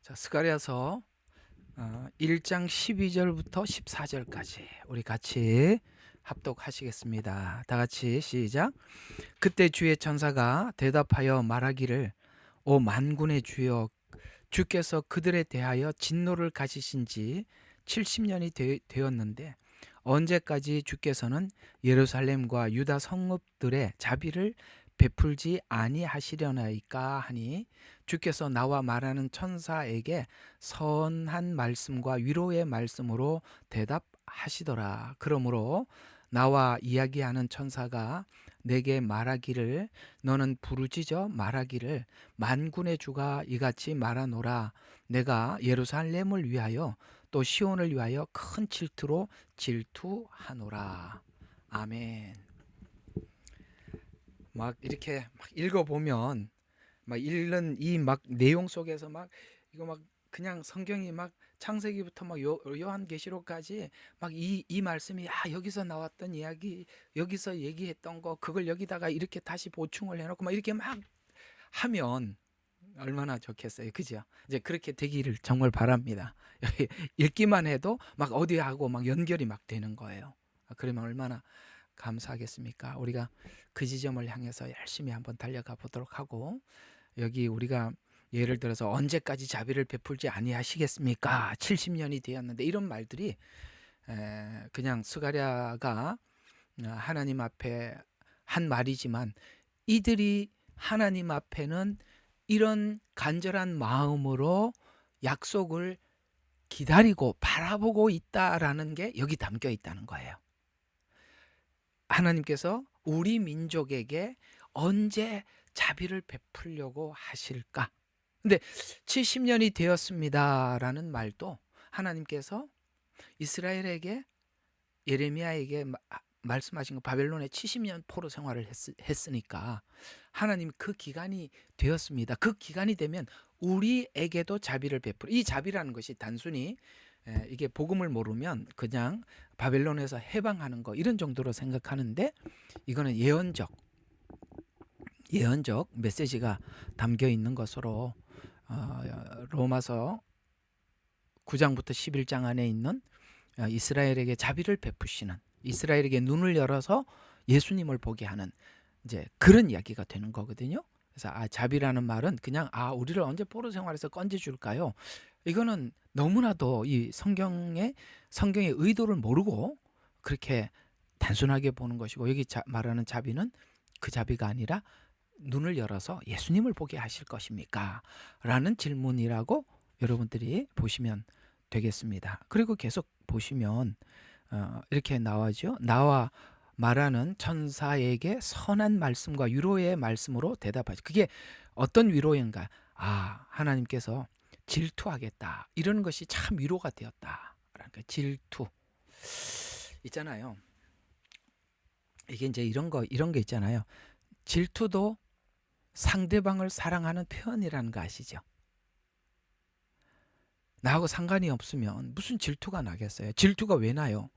자, 스가랴서 1장 12절부터 14절까지 우리 같이 합독하시겠습니다. 다 같이 시작. 그때 주의 천사가 대답하여 말하기를, 오 만군의 주여, 주께서 그들에 대하여 진노를 가지신 지 70년이 되었는데 언제까지 주께서는 예루살렘과 유다 성읍들의 자비를 베풀지 아니하시려나이까 하니, 주께서 나와 말하는 천사에게 선한 말씀과 위로의 말씀으로 대답하시더라. 그러므로 나와 이야기하는 천사가 내게 말하기를, 너는 부르짖어 말하기를, 만군의 주가 이같이 말하노라. 내가 예루살렘을 위하여 또 시온을 위하여 큰 질투로 질투하노라. 아멘. 막 이렇게 막 읽어보면, 막 읽는 이 막 내용 속에서 막 이거 막 그냥 성경이 막 창세기부터 막 요한계시록까지 막 이 말씀이 여기서 나왔던 이야기, 여기서 얘기했던 거, 그걸 여기다가 이렇게 다시 보충을 해놓고 막 이렇게 막 하면 얼마나 좋겠어요, 그죠? 이제 그렇게 되기를 정말 바랍니다. 읽기만 해도 막 어디하고 막 연결이 막 되는 거예요. 그러면 얼마나 감사하겠습니까? 우리가 그 지점을 향해서 열심히 한번 달려가 보도록 하고, 여기 우리가 예를 들어서 언제까지 자비를 베풀지 아니하시겠습니까? 70년이 되었는데, 이런 말들이 그냥 스가랴가 하나님 앞에 한 말이지만, 이들이 하나님 앞에는 이런 간절한 마음으로 약속을 기다리고 바라보고 있다라는 게 여기 담겨 있다는 거예요. 하나님께서 우리 민족에게 언제 자비를 베풀려고 하실까? 근데 70년이 되었습니다라는 말도 하나님께서 이스라엘에게, 예레미야에게 말씀하신 거, 바벨론에 70년 포로 생활을 했으니까 하나님 그 기간이 되었습니다. 그 기간이 되면 우리에게도 자비를 베풀어. 이 자비라는 것이 단순히 이게 복음을 모르면 그냥 바벨론에서 해방하는 거 이런 정도로 생각하는데, 이거는 예언적 메시지가 담겨 있는 것으로 로마서 9장부터 11장 안에 있는 이스라엘에게 자비를 베푸시는, 이스라엘에게 눈을 열어서 예수님을 보게 하는 이제 그런 이야기가 되는 거거든요. 그래서 자비라는 말은 그냥 우리를 언제 포로 생활에서 건져 줄까요? 이거는 너무나도 이 성경의 의도를 모르고 그렇게 단순하게 보는 것이고, 여기 말하는 자비는 그 자비가 아니라 눈을 열어서 예수님을 보게 하실 것입니까? 라는 질문이라고 여러분들이 보시면 되겠습니다. 그리고 계속 보시면 이렇게 나와죠. 나와 말하는 천사에게 선한 말씀과 위로의 말씀으로 대답하죠. 그게 어떤 위로인가? 하나님께서 질투하겠다, 이런 것이 참 위로가 되었다. 그러니까 질투 있잖아요. 이게 이제 이런 거 있잖아요. 질투도 상대방을 사랑하는 표현이라는 거 아시죠? 나하고 상관이 없으면 무슨 질투가 나겠어요? 질투가 왜 나요?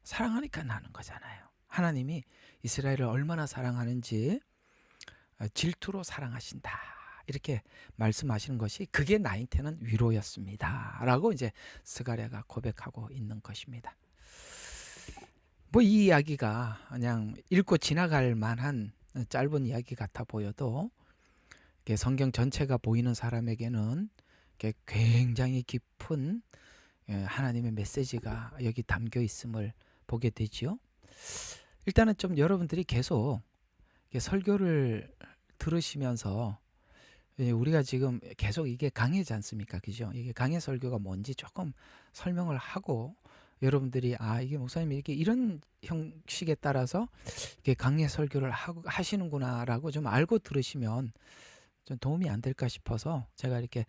사랑하니까 나는 거잖아요. 하나님이 이스라엘을 얼마나 사랑하는지 질투로 사랑하신다, 이렇게 말씀하시는 것이, 그게 나한테는 위로였습니다 라고 이제 스가랴가 고백하고 있는 것입니다. 이 이야기가 그냥 읽고 지나갈 만한 짧은 이야기 같아 보여도 성경 전체가 보이는 사람에게는 굉장히 깊은 하나님의 메시지가 여기 담겨 있음을 보게 되지요. 일단은 좀 여러분들이 계속 설교를 들으시면서, 우리가 지금 계속 이게 강해지 않습니까? 그죠? 이게 강해 설교가 뭔지 조금 설명을 하고, 여러분들이 이게 목사님이 이렇게 이런 형식에 따라서 이게 강해 설교를 하시는구나라고 좀 알고 들으시면 좀 도움이 안 될까 싶어서, 제가 이렇게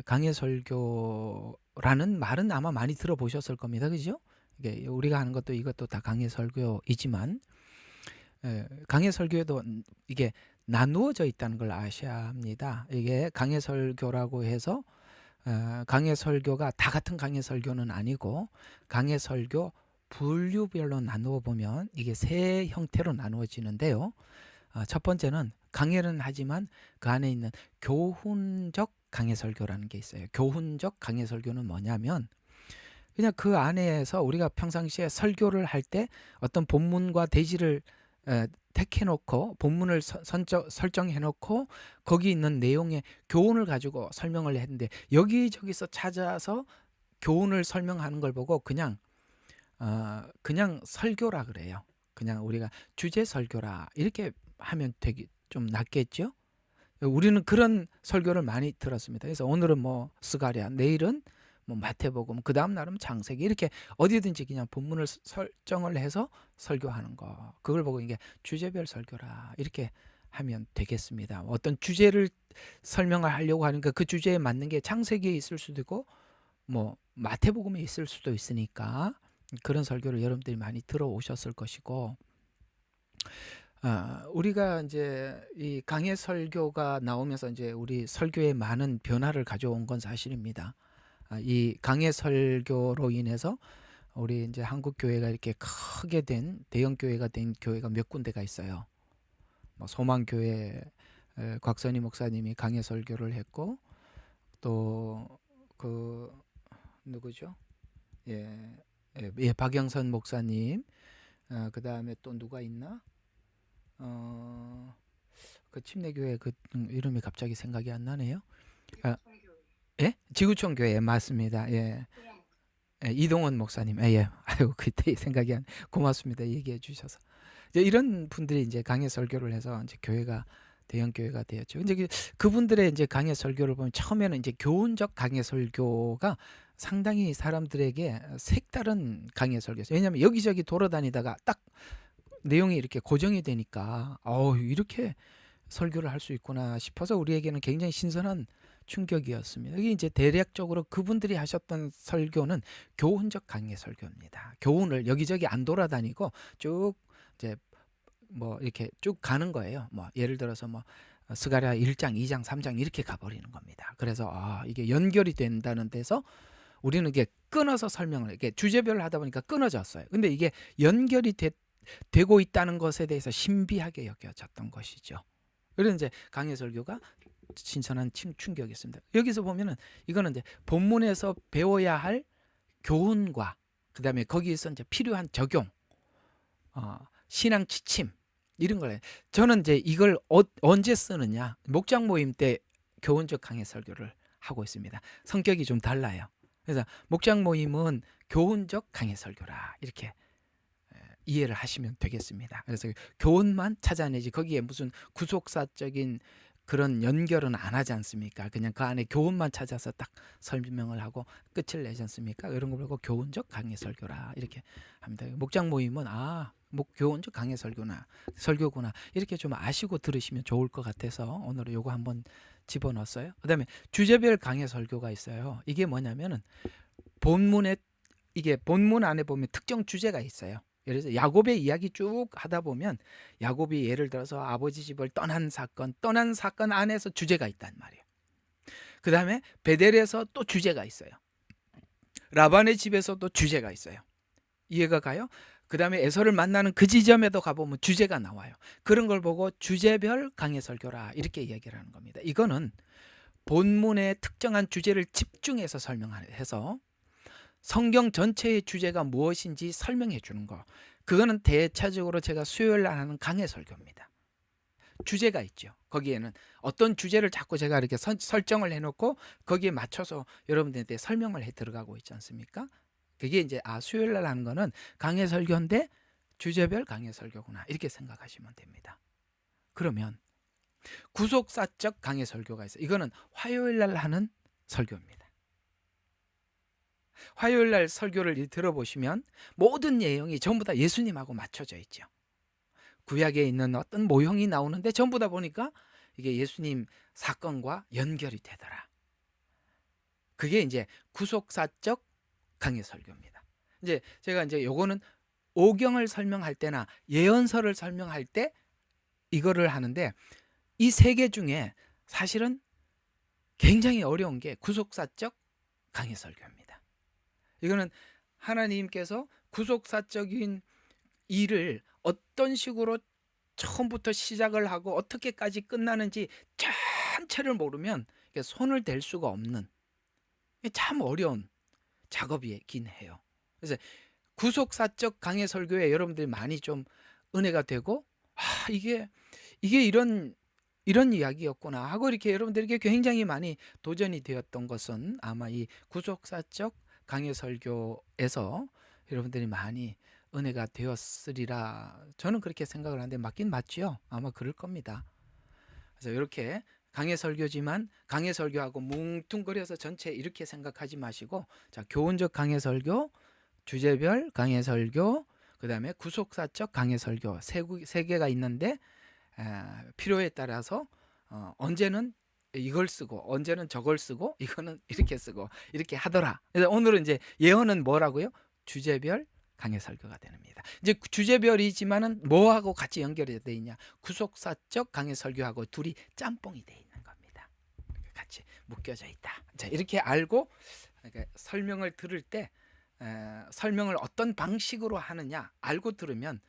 강해 설교라는 말은 아마 많이 들어보셨을 겁니다. 그죠? 이게 우리가 하는 것도 이것도 다 강해 설교이지만, 강해 설교에도 이게 나누어져 있다는 걸 아셔야 합니다. 이게 강해 설교라고 해서 강해 설교가 다 같은 강해 설교는 아니고, 강해 설교 분류별로 나누어 보면 이게 세 형태로 나누어지는데요. 첫 번째는 강해는 하지만 그 안에 있는 교훈적 강해 설교라는 게 있어요. 교훈적 강해 설교는 뭐냐면 그냥 그 안에서 우리가 평상시에 설교를 할 때 어떤 본문과 대지를 택해 놓고 본문을 설정해 놓고 거기 있는 내용의 교훈을 가지고 설명을 했는데 여기저기서 찾아서 교훈을 설명하는 걸 보고 그냥 설교라 그래요. 그냥 우리가 주제 설교라 이렇게 하면 되게 좀 낫겠죠? 우리는 그런 설교를 많이 들었습니다. 그래서 오늘은 뭐 스가랴, 내일은 뭐 마태복음, 그 다음 날은 창세기 이렇게 어디든지 그냥 본문을 설정을 해서 설교하는 거. 그걸 보고 이게 주제별 설교라 이렇게 하면 되겠습니다. 어떤 주제를 설명을 하려고 하니까 그 주제에 맞는 게 창세기에 있을 수도 있고 뭐 마태복음에 있을 수도 있으니까 그런 설교를 여러분들이 많이 들어오셨을 것이고 우리가 이제 이 강해 설교가 나오면서 이제 우리 설교에 많은 변화를 가져온 건 사실입니다. 이 강해 설교로 인해서 우리 이제 한국 교회가 이렇게 크게 된 대형 교회가 된 교회가 몇 군데가 있어요. 뭐 소망교회 곽선희 목사님이 강해 설교를 했고 또 그 누구죠? 예, 박영선 목사님. 그 다음에 또 누가 있나? 그 침례교회 그 이름이 갑자기 생각이 안 나네요. 예? 지구촌 교회 맞습니다. 예. 이동원 목사님. 예. 아유 그때 생각이 안. 고맙습니다. 얘기해 주셔서. 이제 이런 분들이 이제 강해 설교를 해서 이제 교회가 대형 교회가 되었죠. 근데 그분들의 이제 강해 설교를 보면 처음에는 이제 교훈적 강해 설교가 상당히 사람들에게 색다른 강해 설교였어요. 왜냐하면 여기저기 돌아다니다가 딱 내용이 이렇게 고정이 되니까 이렇게 설교를 할 수 있구나 싶어서 우리에게는 굉장히 신선한 충격이었습니다. 이게 이제 대략적으로 그분들이 하셨던 설교는 교훈적 강해 설교입니다. 교훈을 여기저기 안 돌아다니고 쭉 이제 뭐 이렇게 쭉 가는 거예요. 뭐 예를 들어서 뭐 스가랴 1장, 2장, 3장 이렇게 가버리는 겁니다. 그래서 이게 연결이 된다는 데서 우리는 이게 끊어서 설명을 이게 주제별로 하다 보니까 끊어졌어요. 근데 이게 연결이 되고 있다는 것에 대해서 신비하게 여겨졌던 것이죠. 그래서 이제 강해 설교가 신선한 충격이었습니다. 여기서 보면은 이거는 이제 본문에서 배워야 할 교훈과 그다음에 거기에서 이제 필요한 적용, 신앙 지침 이런 걸 저는 이제 이걸 언제 쓰느냐 목장 모임 때 교훈적 강해 설교를 하고 있습니다. 성격이 좀 달라요. 그래서 목장 모임은 교훈적 강해 설교라 이렇게 이해를 하시면 되겠습니다. 그래서 교훈만 찾아내지 거기에 무슨 구속사적인 그런 연결은 안 하지 않습니까? 그냥 그 안에 교훈만 찾아서 딱 설명을 하고 끝을 내지 않습니까? 이런 걸 보고 교훈적 강해 설교라 이렇게 합니다. 목장 모임은 교훈적 강해 설교구나 이렇게 좀 아시고 들으시면 좋을 것 같아서 오늘은 요거 한번 집어넣었어요. 그다음에 주제별 강해 설교가 있어요. 이게 뭐냐면은 이게 본문 안에 보면 특정 주제가 있어요. 예를 들어서 야곱의 이야기 쭉 하다 보면 야곱이 예를 들어서 아버지 집을 떠난 사건 안에서 주제가 있단 말이에요. 그 다음에 베델에서 또 주제가 있어요. 라반의 집에서도 주제가 있어요. 이해가 가요? 그 다음에 에서를 만나는 그 지점에도 가보면 주제가 나와요. 그런 걸 보고 주제별 강해 설교라 이렇게 이야기를 하는 겁니다. 이거는 본문의 특정한 주제를 집중해서 설명해서 성경 전체의 주제가 무엇인지 설명해 주는 거. 그거는 대체적으로 제가 수요일 날 하는 강해 설교입니다. 주제가 있죠. 거기에는 어떤 주제를 자꾸 제가 이렇게 설정을 해놓고 거기에 맞춰서 여러분들한테 설명을 해 들어가고 있지 않습니까? 그게 이제 수요일 날 하는 거는 강해 설교인데 주제별 강해 설교구나 이렇게 생각하시면 됩니다. 그러면 구속사적 강해 설교가 있어요. 이거는 화요일 날 하는 설교입니다. 화요일 날 설교를 들어보시면 모든 내용이 전부 다 예수님하고 맞춰져 있죠. 구약에 있는 어떤 모형이 나오는데 전부 다 보니까 이게 예수님 사건과 연결이 되더라. 그게 이제 구속사적 강해 설교입니다. 이제 제가 이제 요거는 오경을 설명할 때나 예언서를 설명할 때 이거를 하는데 이 세 개 중에 사실은 굉장히 어려운 게 구속사적 강해 설교입니다. 이거는 하나님께서 구속사적인 일을 어떤 식으로 처음부터 시작을 하고 어떻게까지 끝나는지 전체를 모르면 손을 댈 수가 없는 참 어려운 작업이긴 해요. 그래서 구속사적 강해 설교에 여러분들이 많이 좀 은혜가 되고, 이게 이런 이야기였구나 하고 이렇게 여러분들에게 굉장히 많이 도전이 되었던 것은 아마 이 구속사적 강해 설교에서 여러분들이 많이 은혜가 되었으리라 저는 그렇게 생각을 하는데 맞긴 맞지요. 아마 그럴 겁니다. 그래서 이렇게 강해 설교지만 강해 설교하고 뭉뚱그려서 전체 이렇게 생각하지 마시고, 자, 교훈적 강해 설교, 주제별 강해 설교, 그 다음에 구속사적 강해 설교 세 개가 있는데, 필요에 따라서 언제는 이걸 쓰고 언제는 저걸 쓰고 이거는 이렇게 쓰고 이렇게 하더라. 그래서 오늘은 이제 예언은 뭐라고요? 주제별 강해 설교가 됩니다. 이제 주제별이지만은 뭐하고 같이 연결이 돼 있냐? 구속사적 강해 설교하고 둘이 짬뽕이 돼 있는 겁니다. 같이 묶여져 있다. 자, 이렇게 알고 설명을 들을 때 설명을 어떤 방식으로 하느냐 알고 들으면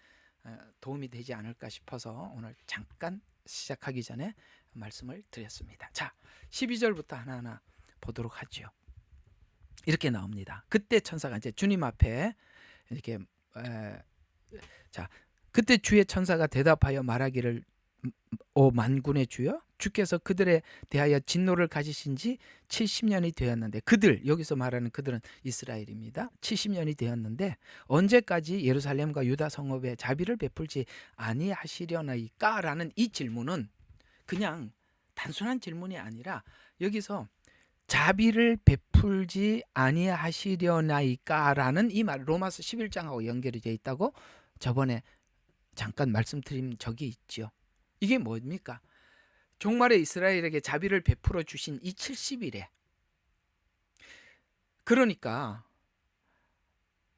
도움이 되지 않을까 싶어서 오늘 잠깐 시작하기 전에 말씀을 드렸습니다. 자, 12절부터 하나하나 보도록 하죠. 이렇게 나옵니다. 그때 천사가 이제 주님 앞에 이렇게 자, 그때 주의 천사가 대답하여 말하기를, 오 만군의 주여, 주께서 그들에 대하여 진노를 가지신 지 70년이 되었는데, 그들, 여기서 말하는 그들은 이스라엘입니다. 70년이 되었는데 언제까지 예루살렘과 유다 성읍에 자비를 베풀지 아니하시려나이까? 라는 이 질문은 그냥 단순한 질문이 아니라 여기서 자비를 베풀지 아니하시려나이까? 라는 이 말, 로마서 11장하고 연결이 되어 있다고 저번에 잠깐 말씀드린 적이 있죠. 이게 뭡니까? 종말에 이스라엘에게 자비를 베풀어 주신 이 70일에, 그러니까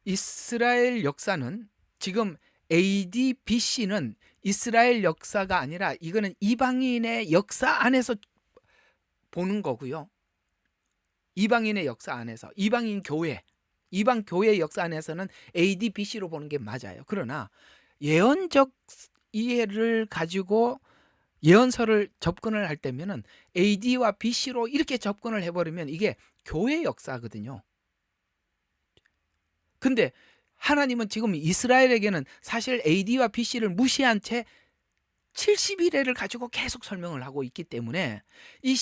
이스라엘 역사는 지금 AD BC는 이스라엘 역사가 아니라 이거는 이방인의 역사 안에서 보는 거고요. 이방인의 역사 안에서, 이방인 교회, 이방 교회의 역사 안에서는 AD BC로 보는 게 맞아요. 그러나 예언적 이해를 가지고 예언서를 접근을 할 때면은 AD와 BC로 이렇게 접근을 해버리면 이게 교회 역사거든요. 근데 하나님은 지금 이스라엘에게는 사실 AD와 BC를 무시한 채 70일을 가지고 계속 설명을 하고 있기 때문에 이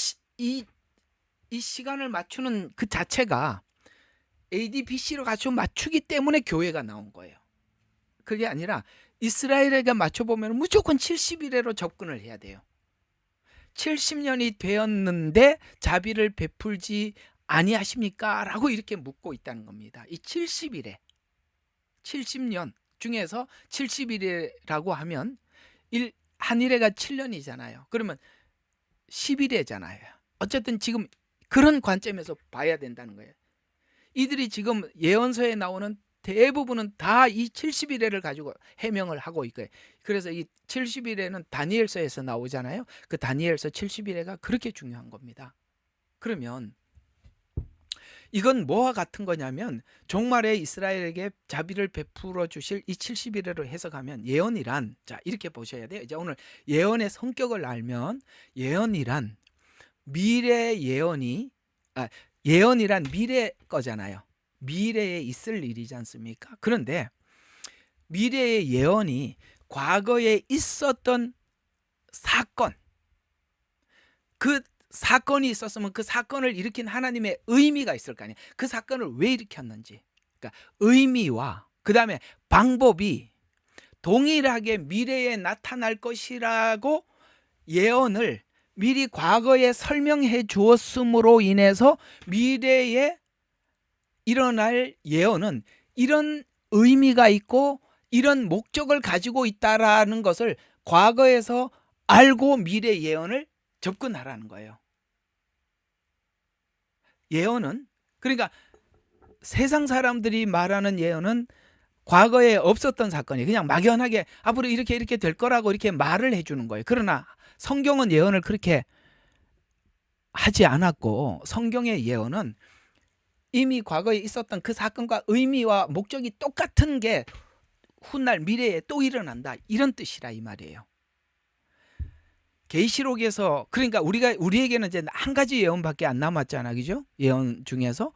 시간을 맞추는 그 자체가 AD, BC로 가지고 맞추기 때문에 교회가 나온 거예요. 그게 아니라 이스라엘에게 맞춰보면 무조건 70일에로 접근을 해야 돼요. 70년이 되었는데 자비를 베풀지 아니하십니까? 라고 이렇게 묻고 있다는 겁니다. 이 70일에 70년 중에서 70일이라고 하면 한 일회가 7년이잖아요. 그러면 10일이잖아요. 어쨌든 지금 그런 관점에서 봐야 된다는 거예요. 이들이 지금 예언서에 나오는 대부분은 다 이 70일회를 가지고 해명을 하고 있고요. 그래서 이 70일회는 다니엘서에서 나오잖아요. 그 다니엘서 70일회가 그렇게 중요한 겁니다. 그러면 이건 뭐와 같은 거냐면 종말에 이스라엘에게 자비를 베풀어 주실 이 70일회로 해석하면 예언이란, 자, 이렇게 보셔야 돼요. 이제 오늘 예언의 성격을 알면 예언이란 미래 예언이 예언이란 미래 거잖아요. 미래에 있을 일이지 않습니까? 그런데 미래의 예언이 과거에 있었던 사건, 그 사건이 있었으면 그 사건을 일으킨 하나님의 의미가 있을 거 아니에요. 그 사건을 왜 일으켰는지, 그러니까 의미와 그 다음에 방법이 동일하게 미래에 나타날 것이라고 예언을 미리 과거에 설명해 주었음으로 인해서 미래에 일어날 예언은 이런 의미가 있고 이런 목적을 가지고 있다라는 것을 과거에서 알고 미래 예언을 접근하라는 거예요. 예언은, 그러니까 세상 사람들이 말하는 예언은 과거에 없었던 사건이 그냥 막연하게 앞으로 이렇게 될 거라고 이렇게 말을 해주는 거예요. 그러나 성경은 예언을 그렇게 하지 않았고, 성경의 예언은 이미 과거에 있었던 그 사건과 의미와 목적이 똑같은 게 훗날 미래에 또 일어난다, 이런 뜻이라 이 말이에요. 계시록에서 그러니까 우리에게는 이제 한 가지 예언밖에 안 남았잖아, 그죠? 예언 중에서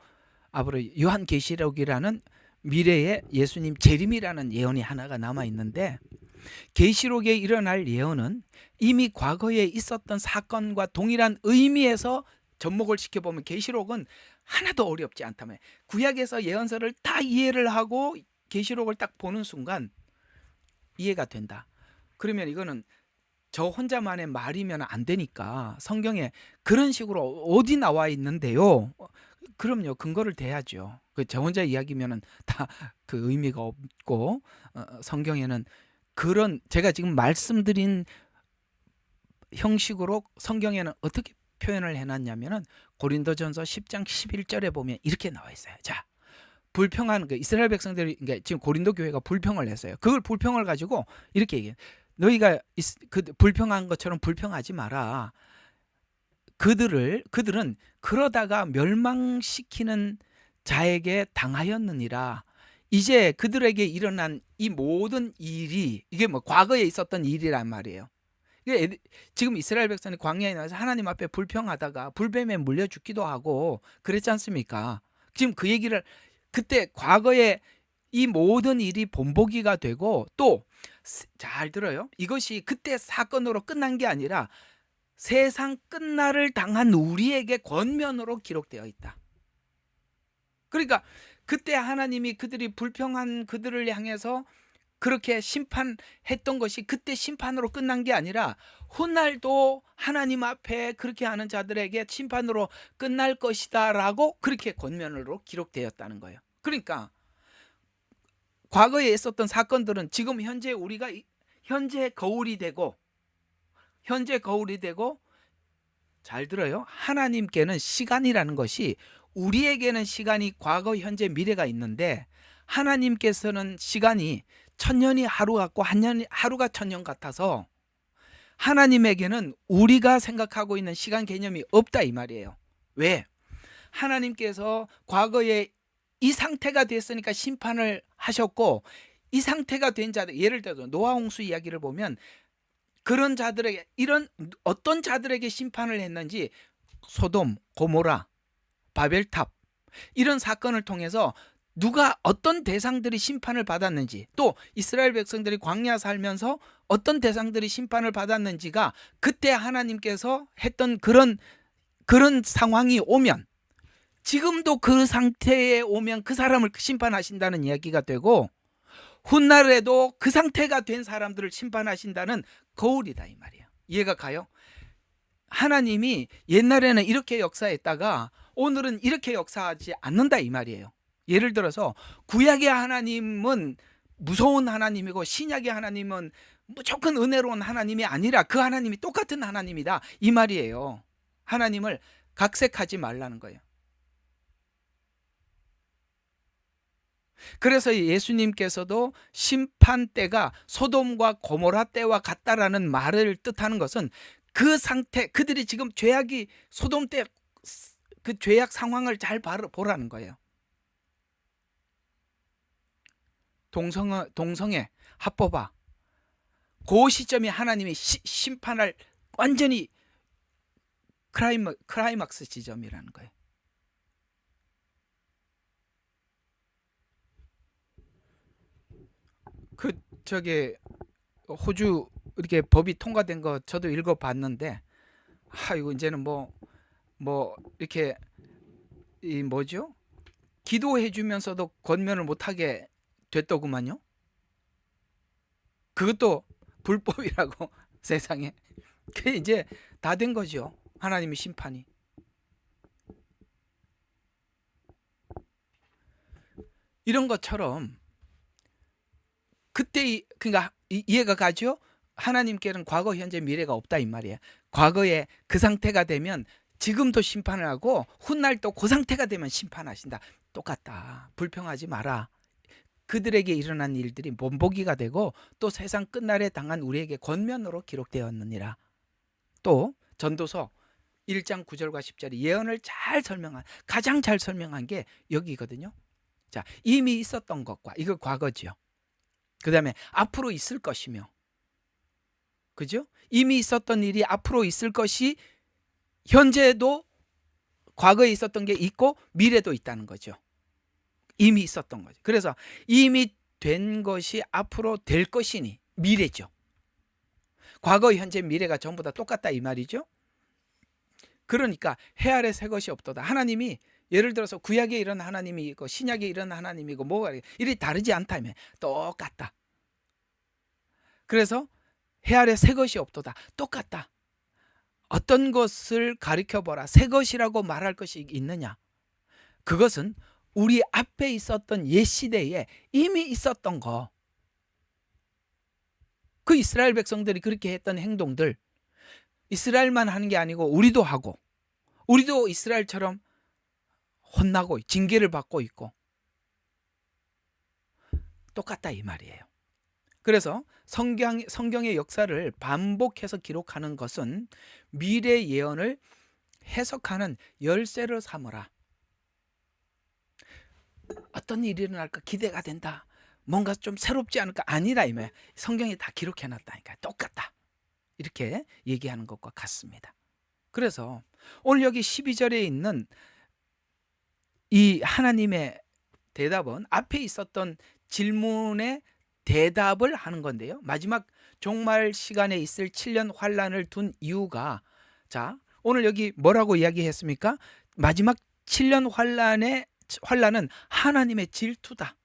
앞으로 요한 계시록이라는 미래의 예수님 재림이라는 예언이 하나가 남아 있는데, 계시록에 일어날 예언은 이미 과거에 있었던 사건과 동일한 의미에서 접목을 시켜보면 계시록은 하나도 어렵지 않다면, 구약에서 예언서를 다 이해를 하고 계시록을 딱 보는 순간 이해가 된다. 그러면 이거는 저 혼자만의 말이면 안 되니까 성경에 그런 식으로 어디 나와 있는데요? 그럼요, 근거를 대야죠. 저 혼자 이야기면은 다 그 의미가 없고, 성경에는 그런 제가 지금 말씀드린 형식으로 성경에는 어떻게 표현을 해놨냐면은 고린도전서 10장 11절에 보면 이렇게 나와 있어요. 자, 불평한 그 이스라엘 백성들이, 그러니까 지금 고린도 교회가 불평을 했어요. 그걸 불평을 가지고 이렇게 얘기해요. 너희가 그 불평한 것처럼 불평하지 마라. 그들은 그러다가 멸망시키는 자에게 당하였느니라. 이제 그들에게 일어난 이 모든 일이 이게 뭐 과거에 있었던 일이란 말이에요. 지금 이스라엘 백성이 광야에 나와서 하나님 앞에 불평하다가 불뱀에 물려 죽기도 하고 그랬지 않습니까? 지금 그 얘기를, 그때 과거에 이 모든 일이 본보기가 되고, 또 잘 들어요. 이것이 그때 사건으로 끝난 게 아니라 세상 끝날을 당한 우리에게 권면으로 기록되어 있다. 그러니까 그때 하나님이 그들이 불평한 그들을 향해서 그렇게 심판했던 것이 그때 심판으로 끝난 게 아니라 훗날도 하나님 앞에 그렇게 하는 자들에게 심판으로 끝날 것이다 라고 그렇게 권면으로 기록되었다는 거예요. 그러니까 과거에 있었던 사건들은 지금 현재 우리가 현재 거울이 되고 잘 들어요. 하나님께는 시간이라는 것이, 우리에게는 시간이 과거, 현재, 미래가 있는데 하나님께서는 시간이 천년이 하루 같고 하루가 천년 같아서 하나님에게는 우리가 생각하고 있는 시간 개념이 없다 이 말이에요. 왜? 하나님께서 과거에 이 상태가 됐으니까 심판을 하셨고, 이 상태가 된 자들, 예를 들어서 노아 홍수 이야기를 보면 그런 자들에게, 이런 어떤 자들에게 심판을 했는지, 소돔, 고모라, 바벨탑 이런 사건을 통해서 누가 어떤 대상들이 심판을 받았는지, 또 이스라엘 백성들이 광야 살면서 어떤 대상들이 심판을 받았는지가 그때 하나님께서 했던 그런 상황이 오면, 지금도 그 상태에 오면 그 사람을 심판하신다는 이야기가 되고, 훗날에도 그 상태가 된 사람들을 심판하신다는 거울이다 이 말이에요. 이해가 가요? 하나님이 옛날에는 이렇게 역사했다가 오늘은 이렇게 역사하지 않는다 이 말이에요. 예를 들어서 구약의 하나님은 무서운 하나님이고 신약의 하나님은 무조건 은혜로운 하나님이 아니라 그 하나님이 똑같은 하나님이다 이 말이에요. 하나님을 각색하지 말라는 거예요. 그래서 예수님께서도 심판 때가 소돔과 고모라 때와 같다라는 말을 뜻하는 것은 그 상태, 그들이 지금 죄악이 소돔 때 그 죄악 상황을 잘 보라는 거예요. 동성애, 합법화, 그 시점이 하나님이 심판할 완전히 크라이막스 지점이라는 거예요. 호주 이렇게 법이 통과된 거 저도 읽어봤는데, 이거 이제는 이렇게 뭐죠? 기도해 주면서도 권면을 못하게 됐더구만요. 그것도 불법이라고 세상에. 그게 이제 다 된 거죠. 하나님의 심판이. 이런 것처럼 그때 그러니까 이해가 가죠? 하나님께는 과거, 현재, 미래가 없다 이 말이에요. 과거에 그 상태가 되면 지금도 심판을 하고 훗날 또 그 상태가 되면 심판하신다. 똑같다. 불평하지 마라. 그들에게 일어난 일들이 본보기가 되고 또 세상 끝날에 당한 우리에게 권면으로 기록되었느니라. 또 전도서 1장 9절과 10절이 예언을 가장 잘 설명한 게 여기거든요. 자, 이미 있었던 것과, 이거 과거죠. 그 다음에 앞으로 있을 것이며, 그죠? 이미 있었던 일이 앞으로 있을 것이 현재도 과거에 있었던 게 있고 미래도 있다는 거죠. 이미 있었던 거죠. 그래서 이미 된 것이 앞으로 될 것이니 미래죠. 과거, 현재, 미래가 전부 다 똑같다 이 말이죠. 그러니까 해 아래 새 것이 없도다. 하나님이 예를 들어서 구약에 이런 하나님이 있고 신약에 이런 하나님이고 뭐가 이리 다르지 않다며 똑같다. 그래서 해 아래 새 것이 없도다. 똑같다. 어떤 것을 가리켜보라. 새 것이라고 말할 것이 있느냐. 그것은 우리 앞에 있었던 옛 시대에 이미 있었던 거. 그 이스라엘 백성들이 그렇게 했던 행동들, 이스라엘만 하는 게 아니고 우리도 하고, 우리도 이스라엘처럼 혼나고 징계를 받고 있고 똑같다 이 말이에요. 그래서 성경의 역사를 반복해서 기록하는 것은 미래 예언을 해석하는 열쇠를 삼으라. 어떤 일이 일어날까 기대가 된다. 뭔가 좀 새롭지 않을까? 아니라 이 말. 성경에 다 기록해 놨다니까. 똑같다. 이렇게 얘기하는 것과 같습니다. 그래서 오늘 여기 12절에 있는 이 하나님의 대답은 앞에 있었던 질문에 대답을 하는 건데요. 마지막 종말 시간에 있을 7년 환란을 둔 이유가, 자, 오늘 여기 뭐라고 이야기했습니까? 마지막 7년 환란은 하나님의 질투다.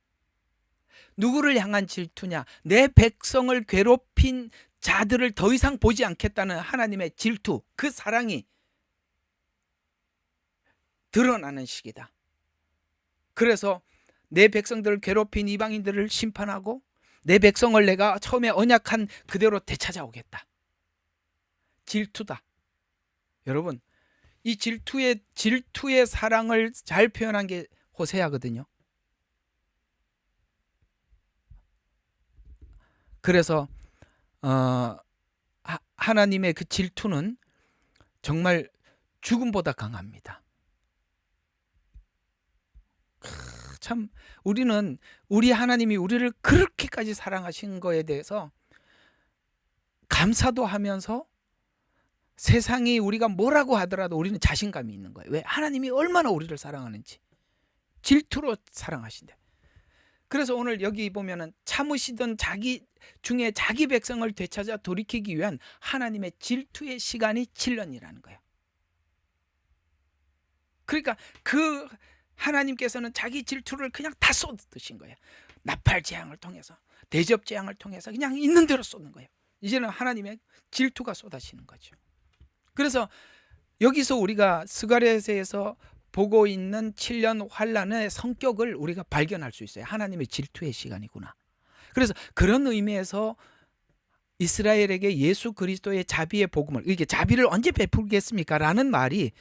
누구를 향한 질투냐? 내 백성을 괴롭힌 자들을 더 이상 보지 않겠다는 하나님의 질투, 그 사랑이 드러나는 시기다. 그래서 내 백성들을 괴롭힌 이방인들을 심판하고 내 백성을 내가 처음에 언약한 그대로 되찾아오겠다. 질투다. 여러분, 이 질투의 사랑을 잘 표현한 게 호세아거든요. 그래서 하나님의 그 질투는 정말 죽음보다 강합니다. 참 우리 하나님이 우리를 그렇게까지 사랑하신 거에 대해서 감사도 하면서 세상이 우리가 뭐라고 하더라도 우리는 자신감이 있는 거예요. 왜? 하나님이 얼마나 우리를 사랑하는지. 질투로 사랑하신대. 그래서 오늘 여기 보면은 참으시던 자기 중에 자기 백성을 되찾아 돌이키기 위한 하나님의 질투의 시간이 7년이라는 거예요. 그러니까 그 하나님께서는 자기 질투를 그냥 다 쏟으신 거예요. 나팔 재앙을 통해서, 대접 재앙을 통해서 그냥 있는 대로 쏟는 거예요. 이제는 하나님의 질투가 쏟아지는 거죠. 그래서 여기서 우리가 스가랴서에서 보고 있는 7년 환란의 성격을 우리가 발견할 수 있어요. 하나님의 질투의 시간이구나. 그래서 그런 의미에서 이스라엘에게 예수 그리스도의 자비의 복음을, 이게 자비를 언제 베풀겠습니까? 라는 말이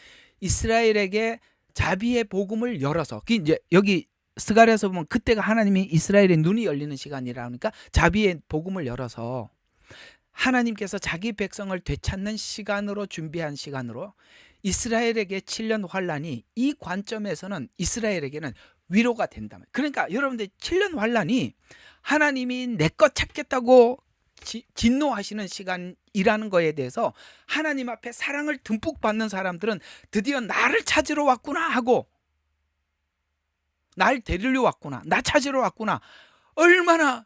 이스라엘에게 자비의 복음을 열어서, 이제 여기 스가랴서 보면 그때가 하나님이 이스라엘의 눈이 열리는 시간이라니까 자비의 복음을 열어서 하나님께서 자기 백성을 되찾는 시간으로 준비한 시간으로 이스라엘에게 7년 환란이 이 관점에서는 이스라엘에게는 위로가 된다. 그러니까 여러분들 7년 환란이 하나님이 내 것 찾겠다고 진노하시는 시간이라는 거에 대해서 하나님 앞에 사랑을 듬뿍 받는 사람들은 드디어 나를 찾으러 왔구나 하고, 날 데리러 왔구나, 나 찾으러 왔구나, 얼마나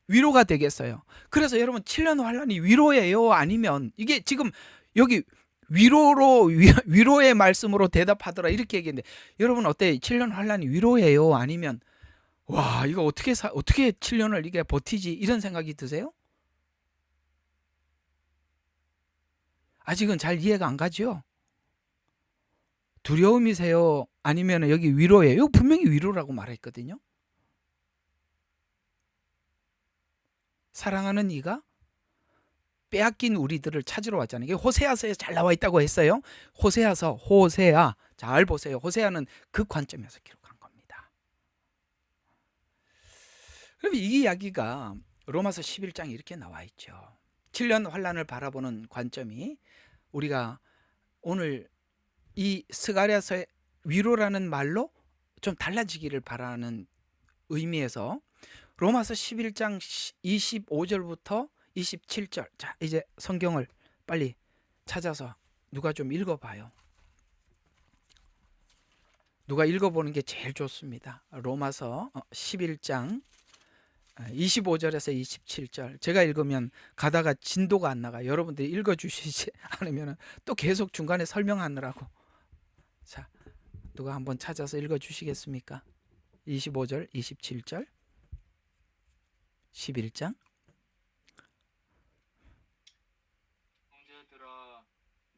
위로가 되겠어요. 그래서 여러분 7년 환란이 위로예요? 아니면 이게 지금 여기 위로의 말씀으로 대답하더라 이렇게 얘기했는데, 여러분 어때요? 7년 환란이 위로예요? 아니면 와 이거 어떻게 7년을 이게 버티지? 이런 생각이 드세요? 아직은 잘 이해가 안 가죠? 두려움이세요? 아니면 여기 위로예요? 이거 분명히 위로라고 말했거든요. 사랑하는 이가 빼앗긴 우리들을 찾으러 왔잖아요. 이게 호세아서에 잘 나와 있다고 했어요. 호세아 잘 보세요. 호세아는 그 관점에서 기록한 겁니다. 그럼 이 이야기가 로마서 11장에 이렇게 나와 있죠. 7년 환란을 바라보는 관점이 우리가 오늘 이 스가랴서의 위로라는 말로 좀 달라지기를 바라는 의미에서 로마서 11장 25절부터 27절. 자, 이제 성경을 빨리 찾아서 누가 좀 읽어봐요. 누가 읽어보는 게 제일 좋습니다. 로마서 11장 25절에서 27절. 제가 읽으면 가다가 진도가 안 나가. 여러분들이 읽어주시지 않으면 또 계속 중간에 설명하느라고. 자, 누가 한번 찾아서 읽어주시겠습니까? 25절, 27절, 11장. 형제들아,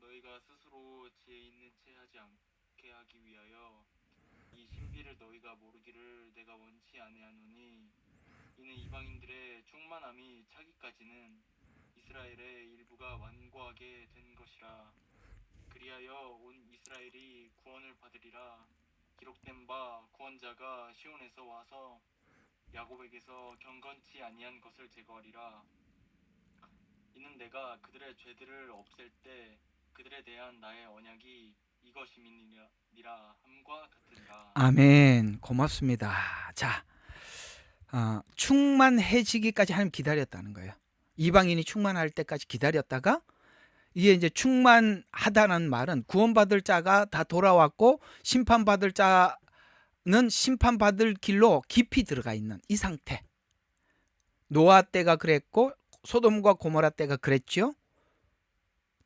너희가 스스로 지혜 있는 채 하지 않게 하기 위하여 이 신비를 너희가 모르기를 내가 원치 아니하노니, 이는 이방인들의 충만함이 차기까지는 이스라엘의 일부가 완고하게 된 것이라. 그리하여 온 이스라엘이 구원을 받으리라. 기록된 바 구원자가 시온에서 와서 야곱에게서 경건치 아니한 것을 제거하리라. 이는 내가 그들의 죄들을 없앨 때 그들에 대한 나의 언약이 이것임이니라 함과 같으리라. 아멘. 고맙습니다. 자, 충만해지기까지 하나님 기다렸다는 거예요. 이방인이 충만할 때까지 기다렸다가 이게 이제 충만하다는 말은 구원받을 자가 다 돌아왔고 심판받을 자는 심판받을 길로 깊이 들어가 있는 이 상태. 노아 때가 그랬고 소돔과 고모라 때가 그랬죠.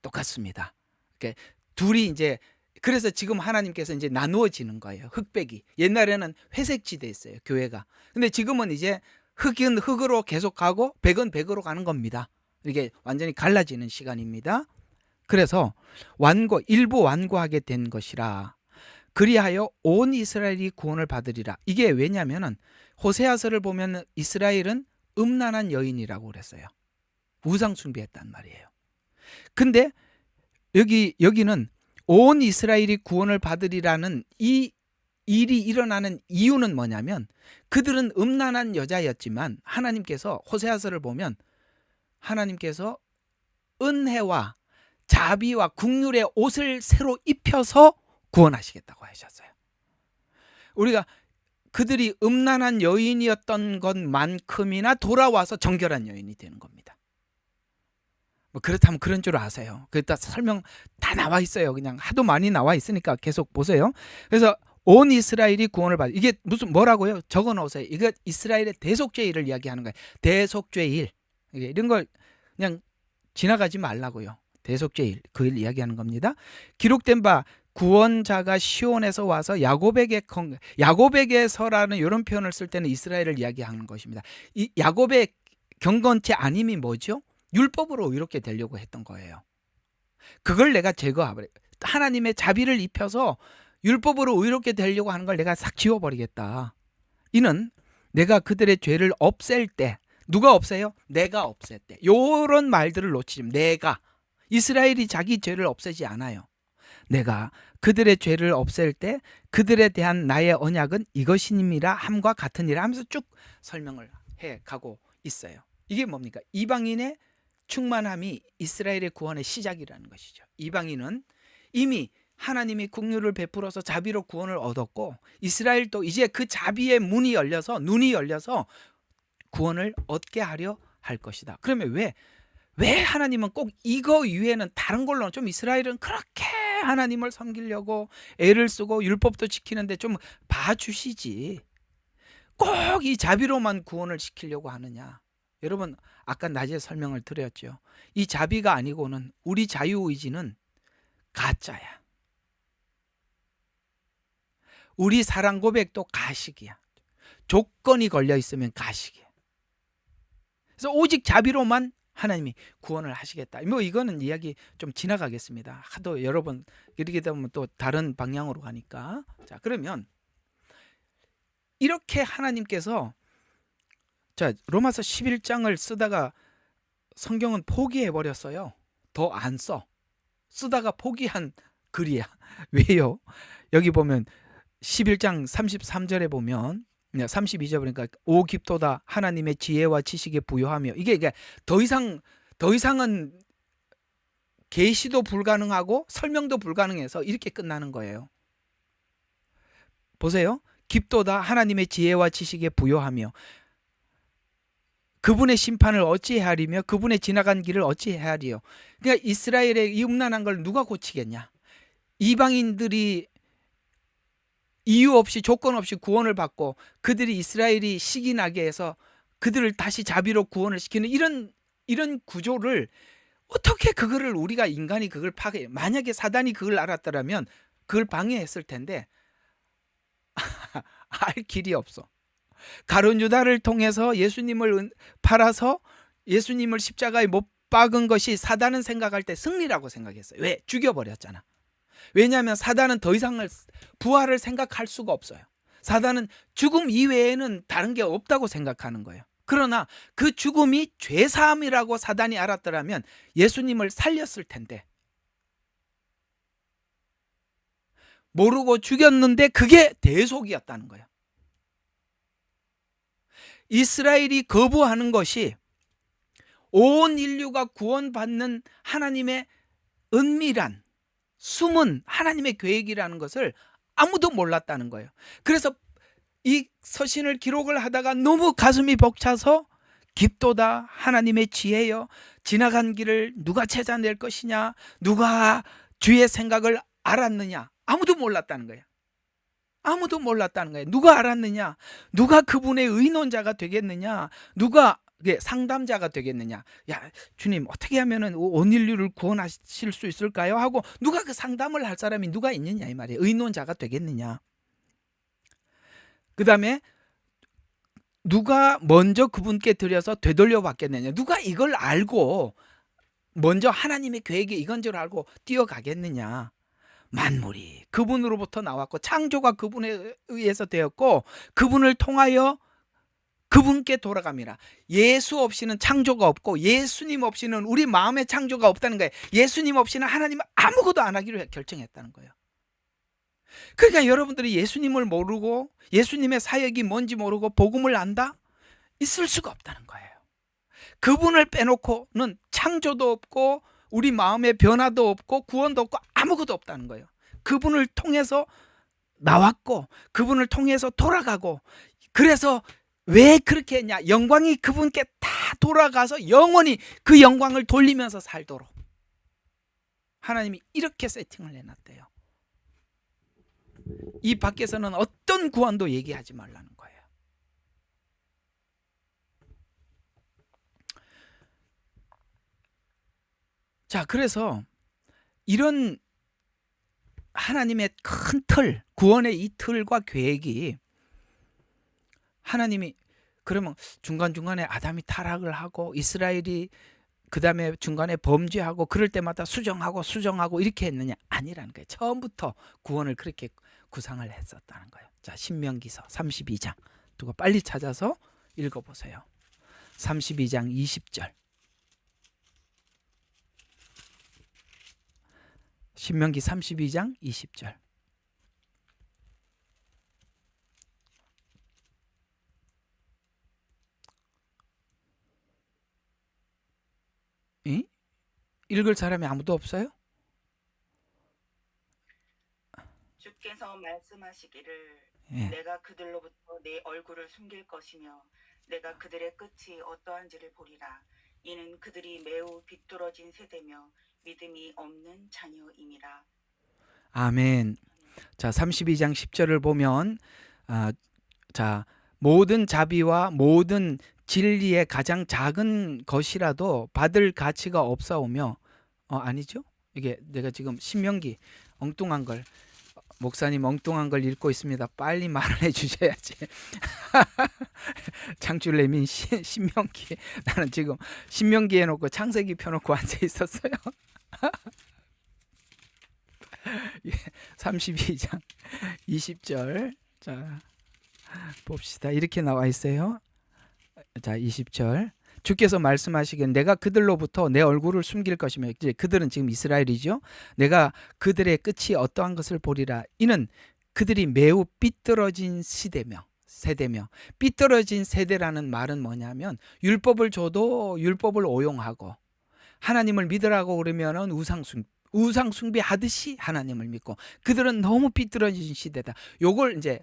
똑같습니다. 그러니까 둘이 이제 그래서 지금 하나님께서 이제 나누어지는 거예요. 흑백이. 옛날에는 회색 지대였어요, 교회가. 근데 지금은 이제 흑은 흑으로 계속 가고 백은 백으로 가는 겁니다. 이게 완전히 갈라지는 시간입니다. 그래서 일부 완고하게 된 것이라. 그리하여 온 이스라엘이 구원을 받으리라. 이게 왜냐면은 호세아서를 보면 이스라엘은 음란한 여인이라고 그랬어요. 우상 숭배했단 말이에요. 근데 여기는 온 이스라엘이 구원을 받으리라는 이 일이 일어나는 이유는 뭐냐면 그들은 음란한 여자였지만 하나님께서 호세아서를 보면 하나님께서 은혜와 자비와 긍휼의 옷을 새로 입혀서 구원하시겠다고 하셨어요. 우리가 그들이 음란한 여인이었던 것만큼이나 돌아와서 정결한 여인이 되는 겁니다. 뭐 그렇다면 그런 줄 아세요. 그다 설명 다 나와 있어요. 그냥 하도 많이 나와 있으니까 계속 보세요. 그래서 온 이스라엘이 구원을 받. 이게 무슨 뭐라고요? 적어 놓으세요. 이거 이스라엘의 대속죄일을 이야기하는 거예요. 대속죄일. 이런 걸 그냥 지나가지 말라고요. 대속죄일 그걸 이야기하는 겁니다. 기록된 바 구원자가 시온에서 와서 야곱에게서라는 이런 표현을 쓸 때는 이스라엘을 이야기하는 것입니다. 이 야곱의 경건치 아님이 뭐죠? 율법으로 이렇게 되려고 했던 거예요. 그걸 내가 제거하버려. 하나님의 자비를 입혀서 율법으로 의롭게 되려고 하는 걸 내가 싹 지워버리겠다. 이는 내가 그들의 죄를 없앨 때. 누가 없애요? 내가 없앨 때. 이런 말들을 놓치지. 내가. 이스라엘이 자기 죄를 없애지 않아요. 내가 그들의 죄를 없앨 때 그들에 대한 나의 언약은 이것이니라 함과 같으니라 하면서 쭉 설명을 해가고 있어요. 이게 뭡니까? 이방인의 충만함이 이스라엘의 구원의 시작이라는 것이죠. 이방인은 이미 하나님이 긍휼을 베풀어서 자비로 구원을 얻었고 이스라엘도 이제 그 자비의 문이 열려서 눈이 열려서 구원을 얻게 하려 할 것이다. 그러면 왜 하나님은 꼭 이거 위에는 다른 걸로는 좀 이스라엘은 그렇게 하나님을 섬기려고 애를 쓰고 율법도 지키는데 좀 봐주시지 꼭 이 자비로만 구원을 시키려고 하느냐. 여러분 아까 낮에 설명을 드렸죠. 이 자비가 아니고는 우리 자유의지는 가짜야. 우리 사랑 고백도 가식이야. 조건이 걸려 있으면 가식이야. 그래서 오직 자비로만 하나님이 구원을 하시겠다. 뭐 이거는 이야기 좀 지나가겠습니다. 하도 여러 번 이렇게 되면 또 다른 방향으로 가니까. 자, 그러면 이렇게 하나님께서 로마서 11장을 쓰다가 성경은 포기해 버렸어요. 더 안 써. 쓰다가 포기한 글이야. 왜요? 여기 보면 11장 33절에 보면 32절 보니까 오 깊도다 하나님의 지혜와 지식에 부요하며 이게 더 이상은 계시도 불가능하고 설명도 불가능해서 이렇게 끝나는 거예요. 보세요. 깊도다 하나님의 지혜와 지식에 부요하며 그분의 심판을 어찌 헤아리며 그분의 지나간 길을 어찌 헤아리요. 그러니까 이스라엘의 이 음란한 걸 누가 고치겠냐. 이방인들이 이유 없이 조건 없이 구원을 받고 그들이 이스라엘이 시기나게 해서 그들을 다시 자비로 구원을 시키는 이런 구조를 어떻게 그거를 우리가 인간이 그걸 파괴해. 만약에 사단이 그걸 알았더라면 그걸 방해했을 텐데 알 길이 없어. 가룟 유다를 통해서 예수님을 팔아서 예수님을 십자가에 못 박은 것이 사단은 생각할 때 승리라고 생각했어요. 왜? 죽여버렸잖아. 왜냐하면 사단은 더 이상을 부활을 생각할 수가 없어요. 사단은 죽음 이외에는 다른 게 없다고 생각하는 거예요. 그러나 그 죽음이 죄사함이라고 사단이 알았더라면 예수님을 살렸을 텐데 모르고 죽였는데 그게 대속이었다는 거예요. 이스라엘이 거부하는 것이 온 인류가 구원받는 하나님의 은밀한 숨은 하나님의 계획이라는 것을 아무도 몰랐다는 거예요. 그래서 이 서신을 기록을 하다가 너무 가슴이 벅차서 깊도다 하나님의 지혜여 지나간 길을 누가 찾아낼 것이냐, 누가 주의 생각을 알았느냐, 아무도 몰랐다는 거예요. 아무도 몰랐다는 거예요. 누가 알았느냐, 누가 그분의 의논자가 되겠느냐, 누가 상담자가 되겠느냐. 야, 주님 어떻게 하면은 온 인류를 구원하실 수 있을까요? 하고 누가 그 상담을 할 사람이 누가 있느냐 이 말이에요. 의논자가 되겠느냐. 그 다음에 누가 먼저 그분께 드려서 되돌려 받겠느냐. 누가 이걸 알고 먼저 하나님의 계획이 이건 줄 알고 뛰어가겠느냐. 만물이 그분으로부터 나왔고 창조가 그분에 의해서 되었고 그분을 통하여 그분께 돌아갑니다. 예수 없이는 창조가 없고 예수님 없이는 우리 마음의 창조가 없다는 거예요. 예수님 없이는 하나님은 아무것도 안 하기로 결정했다는 거예요. 그러니까 여러분들이 예수님을 모르고 예수님의 사역이 뭔지 모르고 복음을 안다? 있을 수가 없다는 거예요. 그분을 빼놓고는 창조도 없고 우리 마음의 변화도 없고 구원도 없고 아무것도 없다는 거예요. 그분을 통해서 나왔고 그분을 통해서 돌아가고 그래서 왜 그렇게 했냐? 영광이 그분께 다 돌아가서 영원히 그 영광을 돌리면서 살도록 하나님이 이렇게 세팅을 해놨대요. 이 밖에서는 어떤 구원도 얘기하지 말라는 거예요. 자, 그래서 이런 하나님의 큰 틀, 구원의 이 틀과 계획이 하나님이 그러면 중간중간에 아담이 타락을 하고 이스라엘이 그 다음에 중간에 범죄하고 그럴 때마다 수정하고 이렇게 했느냐? 아니라는 거예요. 처음부터 구원을 그렇게 구상을 했었다는 거예요. 자, 신명기서 32장 누가 빨리 찾아서 읽어보세요. 32장 20절. 신명기 32장 20절. 이? 읽을 사람이 아무도 없어요? 주께서 말씀하시기를 예. 내가 그들로부터 내 얼굴을 숨길 것이며 내가 그들의 끝이 어떠한지를 보리라. 이는 그들이 매우 비뚤어진 세대며 믿음이 없는 자녀임이라. 아멘. 자, 32장 10절을 보면 자, 모든 자비와 모든 진리의 가장 작은 것이라도 받을 가치가 없사오며 아니죠? 이게 내가 지금 신명기 엉뚱한 걸 목사님 엉뚱한 걸 읽고 있습니다. 빨리 말을 해주셔야지. 창출레민 신명기 나는 지금 신명기 해놓고 창세기 펴놓고 앉아 있었어요. 32장 20절 자 봅시다. 이렇게 나와 있어요. 자 20절 주께서 말씀하시기를 내가 그들로부터 내 얼굴을 숨길 것이며 이제 그들은 지금 이스라엘이죠. 내가 그들의 끝이 어떠한 것을 보리라. 이는 그들이 매우 삐뚤어진 세대며 삐뚤어진 세대라는 말은 뭐냐면 율법을 줘도 율법을 오용하고 하나님을 믿으라고 그러면은 우상 숭배하듯이 하나님을 믿고 그들은 너무 삐뚤어진 시대다. 요걸 이제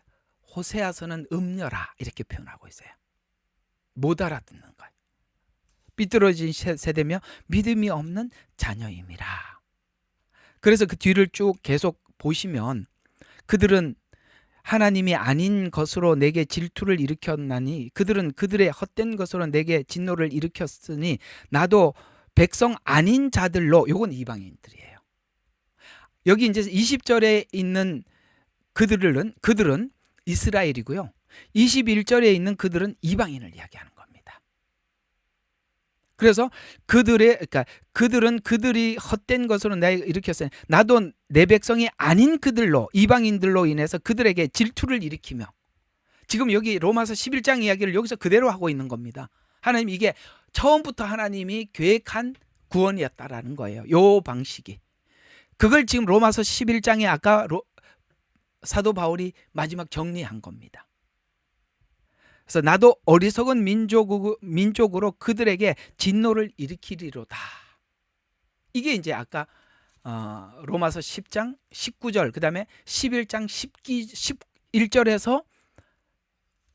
호세아서는 음녀라 이렇게 표현하고 있어요. 못 알아듣는 거예요. 삐뚤어진 세대며 믿음이 없는 자녀임이라. 그래서 그 뒤를 쭉 계속 보시면 그들은 하나님이 아닌 것으로 내게 질투를 일으켰나니 그들은 그들의 헛된 것으로 내게 진노를 일으켰으니 나도 백성 아닌 자들로, 요건 이방인들이에요. 여기 이제 20절에 있는 그들은 이스라엘이고요. 21절에 있는 그들은 이방인을 이야기하는 겁니다. 그래서 그들은 그들이 헛된 것으로 내가 일으켰으니 나도 내 백성이 아닌 그들로, 이방인들로 인해서 그들에게 질투를 일으키며, 지금 여기 로마서 11장 이야기를 여기서 그대로 하고 있는 겁니다. 하나님, 이게 처음부터 하나님이 계획한 구원이었다라는 거예요. 요 방식이. 그걸 지금 로마서 11장에 아까 사도 바울이 마지막 정리한 겁니다. 그래서 나도 어리석은 민족으로 그들에게 진노를 일으키리로다. 이게 이제 아까 로마서 10장 19절, 그 다음에 11장 11절에서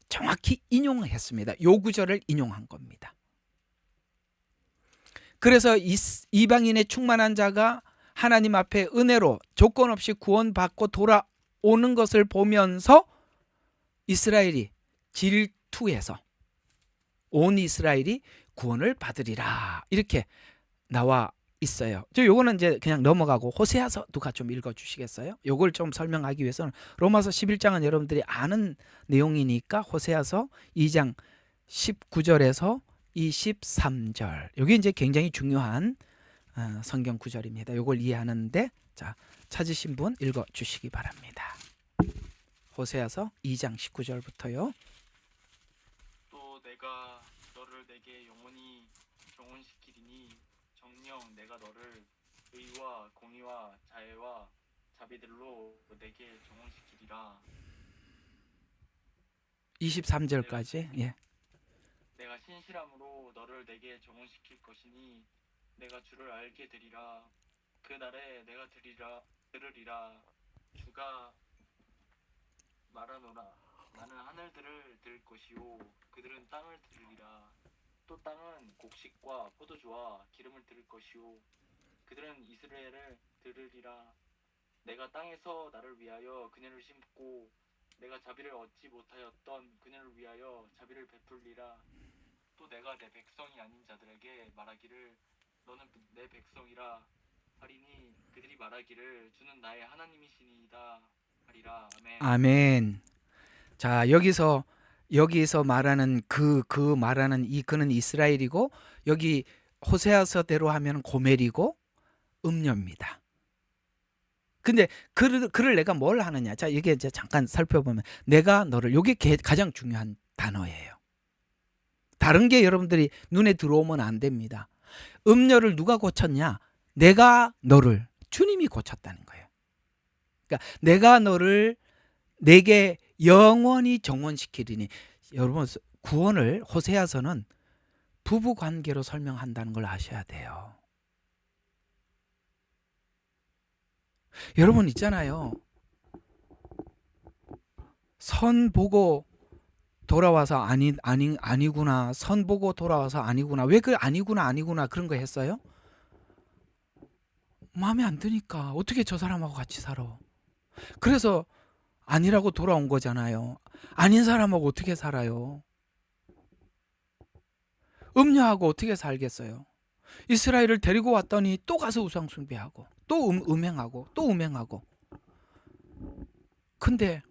정확히 인용했습니다. 요 구절을 인용한 겁니다. 그래서 이방인의 충만한 자가 하나님 앞에 은혜로 조건 없이 구원받고 돌아오는 것을 보면서 이스라엘이 질투해서 온 이스라엘이 구원을 받으리라, 이렇게 나와 있어요. 요거는 이제 그냥 넘어가고 호세아서 누가 좀 읽어주시겠어요? 요걸 좀 설명하기 위해서는 로마서 11장은 여러분들이 아는 내용이니까 호세아서 2장 19절에서 23절, 요게 이제 굉장히 중요한 성경 구절입니다. 요걸 이해하는데, 자, 찾으신 분 읽어주시기 바랍니다. 호세아서 2장 19절부터요. 또 내가 너를 내게 영원히 정혼시키리니 정녕 내가 너를 의와 공의와 자애와 자비들로 내게 정혼시키리라. 23절까지. 예. 내가 신실함으로 너를 내게 정혼시킬 것이니 내가 주를 알게 되리라. 그 날에 내가 들으리라. 주가 말하노라. 나는 하늘들을 들을 것이요 그들은 땅을 들으리라. 또 땅은 곡식과 포도주와 기름을 들을 것이요 그들은 이스라엘을 들으리라. 내가 땅에서 나를 위하여 그녀를 심고 내가 자비를 얻지 못하였던 그녀를 위하여 자비를 베풀리라. 또 내가 내 백성이 아닌 자들에게 말하기를 너는 내 백성이라 하리니 그들이 말하기를 주는 나의 하나님이시니이다 하리라. 아멘. 아멘. 자, 여기서 말하는 말하는 그는 이스라엘이고, 여기 호세아서대로 하면 고멜이고 음녀입니다. 근데 그를 내가 뭘 하느냐? 자, 이게 이제 잠깐 살펴보면 내가 너를, 요게 가장 중요한 단어예요. 다른 게 여러분들이 눈에 들어오면 안 됩니다. 음녀를 누가 고쳤냐? 내가 너를, 주님이 고쳤다는 거예요. 그러니까 내가 너를 내게 영원히 정원시키리니, 여러분 구원을 호세아서는 부부 관계로 설명한다는 걸 아셔야 돼요. 여러분 있잖아요. 선 보고 돌아와서 아니구나. 선 보고 돌아와서 아니구나. 왜 그 아니구나 그런 거 했어요? 마음에 안 드니까 어떻게 저 사람하고 같이 살아. 그래서 아니라고 돌아온 거잖아요. 아닌 사람하고 어떻게 살아요? 음녀하고 어떻게 살겠어요? 이스라엘을 데리고 왔더니 또 가서 우상 숭배하고 또 음행하고 또 음행하고. 근데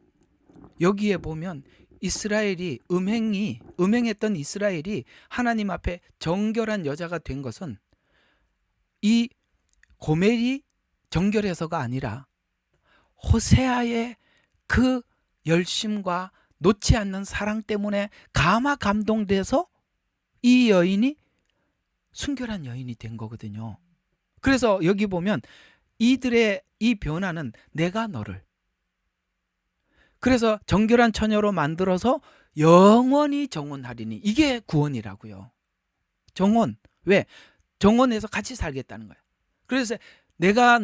여기에 보면 이스라엘이 음행했던 이스라엘이 하나님 앞에 정결한 여자가 된 것은 이 고멜이 정결해서가 아니라 호세아의 그 열심과 놓지 않는 사랑 때문에 감동돼서 이 여인이 순결한 여인이 된 거거든요. 그래서 여기 보면 이들의 이 변화는 내가 너를, 그래서 정결한 처녀로 만들어서 영원히 정혼하리니, 이게 구원이라고요. 정혼. 왜? 정혼해서 같이 살겠다는 거예요. 그래서 내가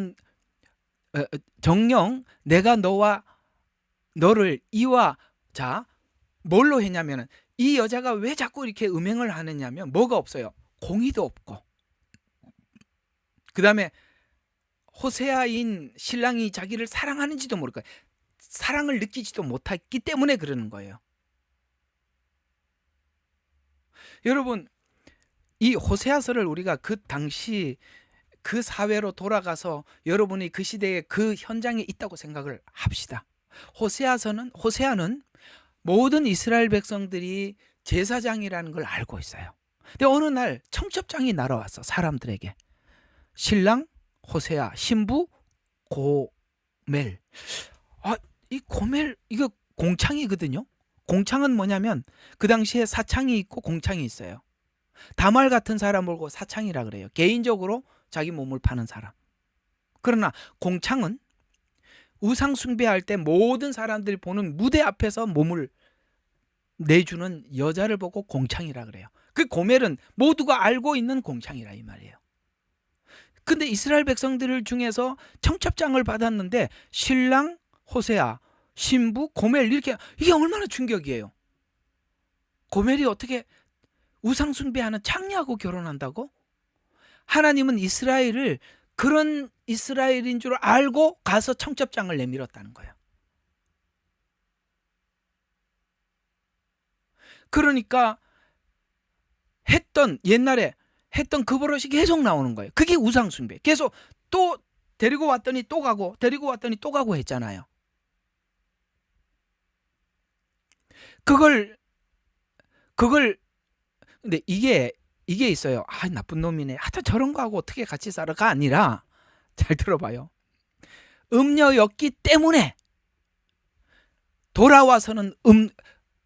정녕 내가 너를 이와, 자, 뭘로 했냐면은 이 여자가 왜 자꾸 이렇게 음행을 하느냐면 뭐가 없어요. 공의도 없고, 그 다음에 호세아인 신랑이 자기를 사랑하는지도 모를 거예요. 사랑을 느끼지도 못했기 때문에 그러는 거예요. 여러분, 이 호세아서를 우리가 그 당시 그 사회로 돌아가서 여러분이 그 시대에 그 현장에 있다고 생각을 합시다. 호세아는 모든 이스라엘 백성들이 제사장이라는 걸 알고 있어요. 근데 어느 날 청첩장이 날아왔어. 사람들에게. 신랑 호세아, 신부 고멜. 이 고멜, 이거 공창이거든요. 공창은 뭐냐면 그 당시에 사창이 있고 공창이 있어요. 다말 같은 사람 보고 사창이라 그래요. 개인적으로 자기 몸을 파는 사람. 그러나 공창은 우상 숭배할 때 모든 사람들이 보는 무대 앞에서 몸을 내주는 여자를 보고 공창이라 그래요. 그 고멜은 모두가 알고 있는 공창이라 이 말이에요. 근데 이스라엘 백성들 중에서 청첩장을 받았는데 신랑 호세아, 신부 고멜, 이렇게, 이게 얼마나 충격이에요. 고멜이 어떻게 우상 숭배하는 창녀하고 결혼한다고? 하나님은 이스라엘을 그런 이스라엘인 줄 알고 가서 청첩장을 내밀었다는 거예요. 그러니까 옛날에 했던 그 버릇이 계속 나오는 거예요. 그게 우상 숭배. 계속 또 데리고 왔더니 또 가고, 데리고 왔더니 또 가고 했잖아요. 그걸 근데 이게 있어요. 나쁜 놈이네. 하여튼 저런 거하고 어떻게 같이 살아가 아니라, 잘 들어봐요. 음녀였기 때문에 돌아와서는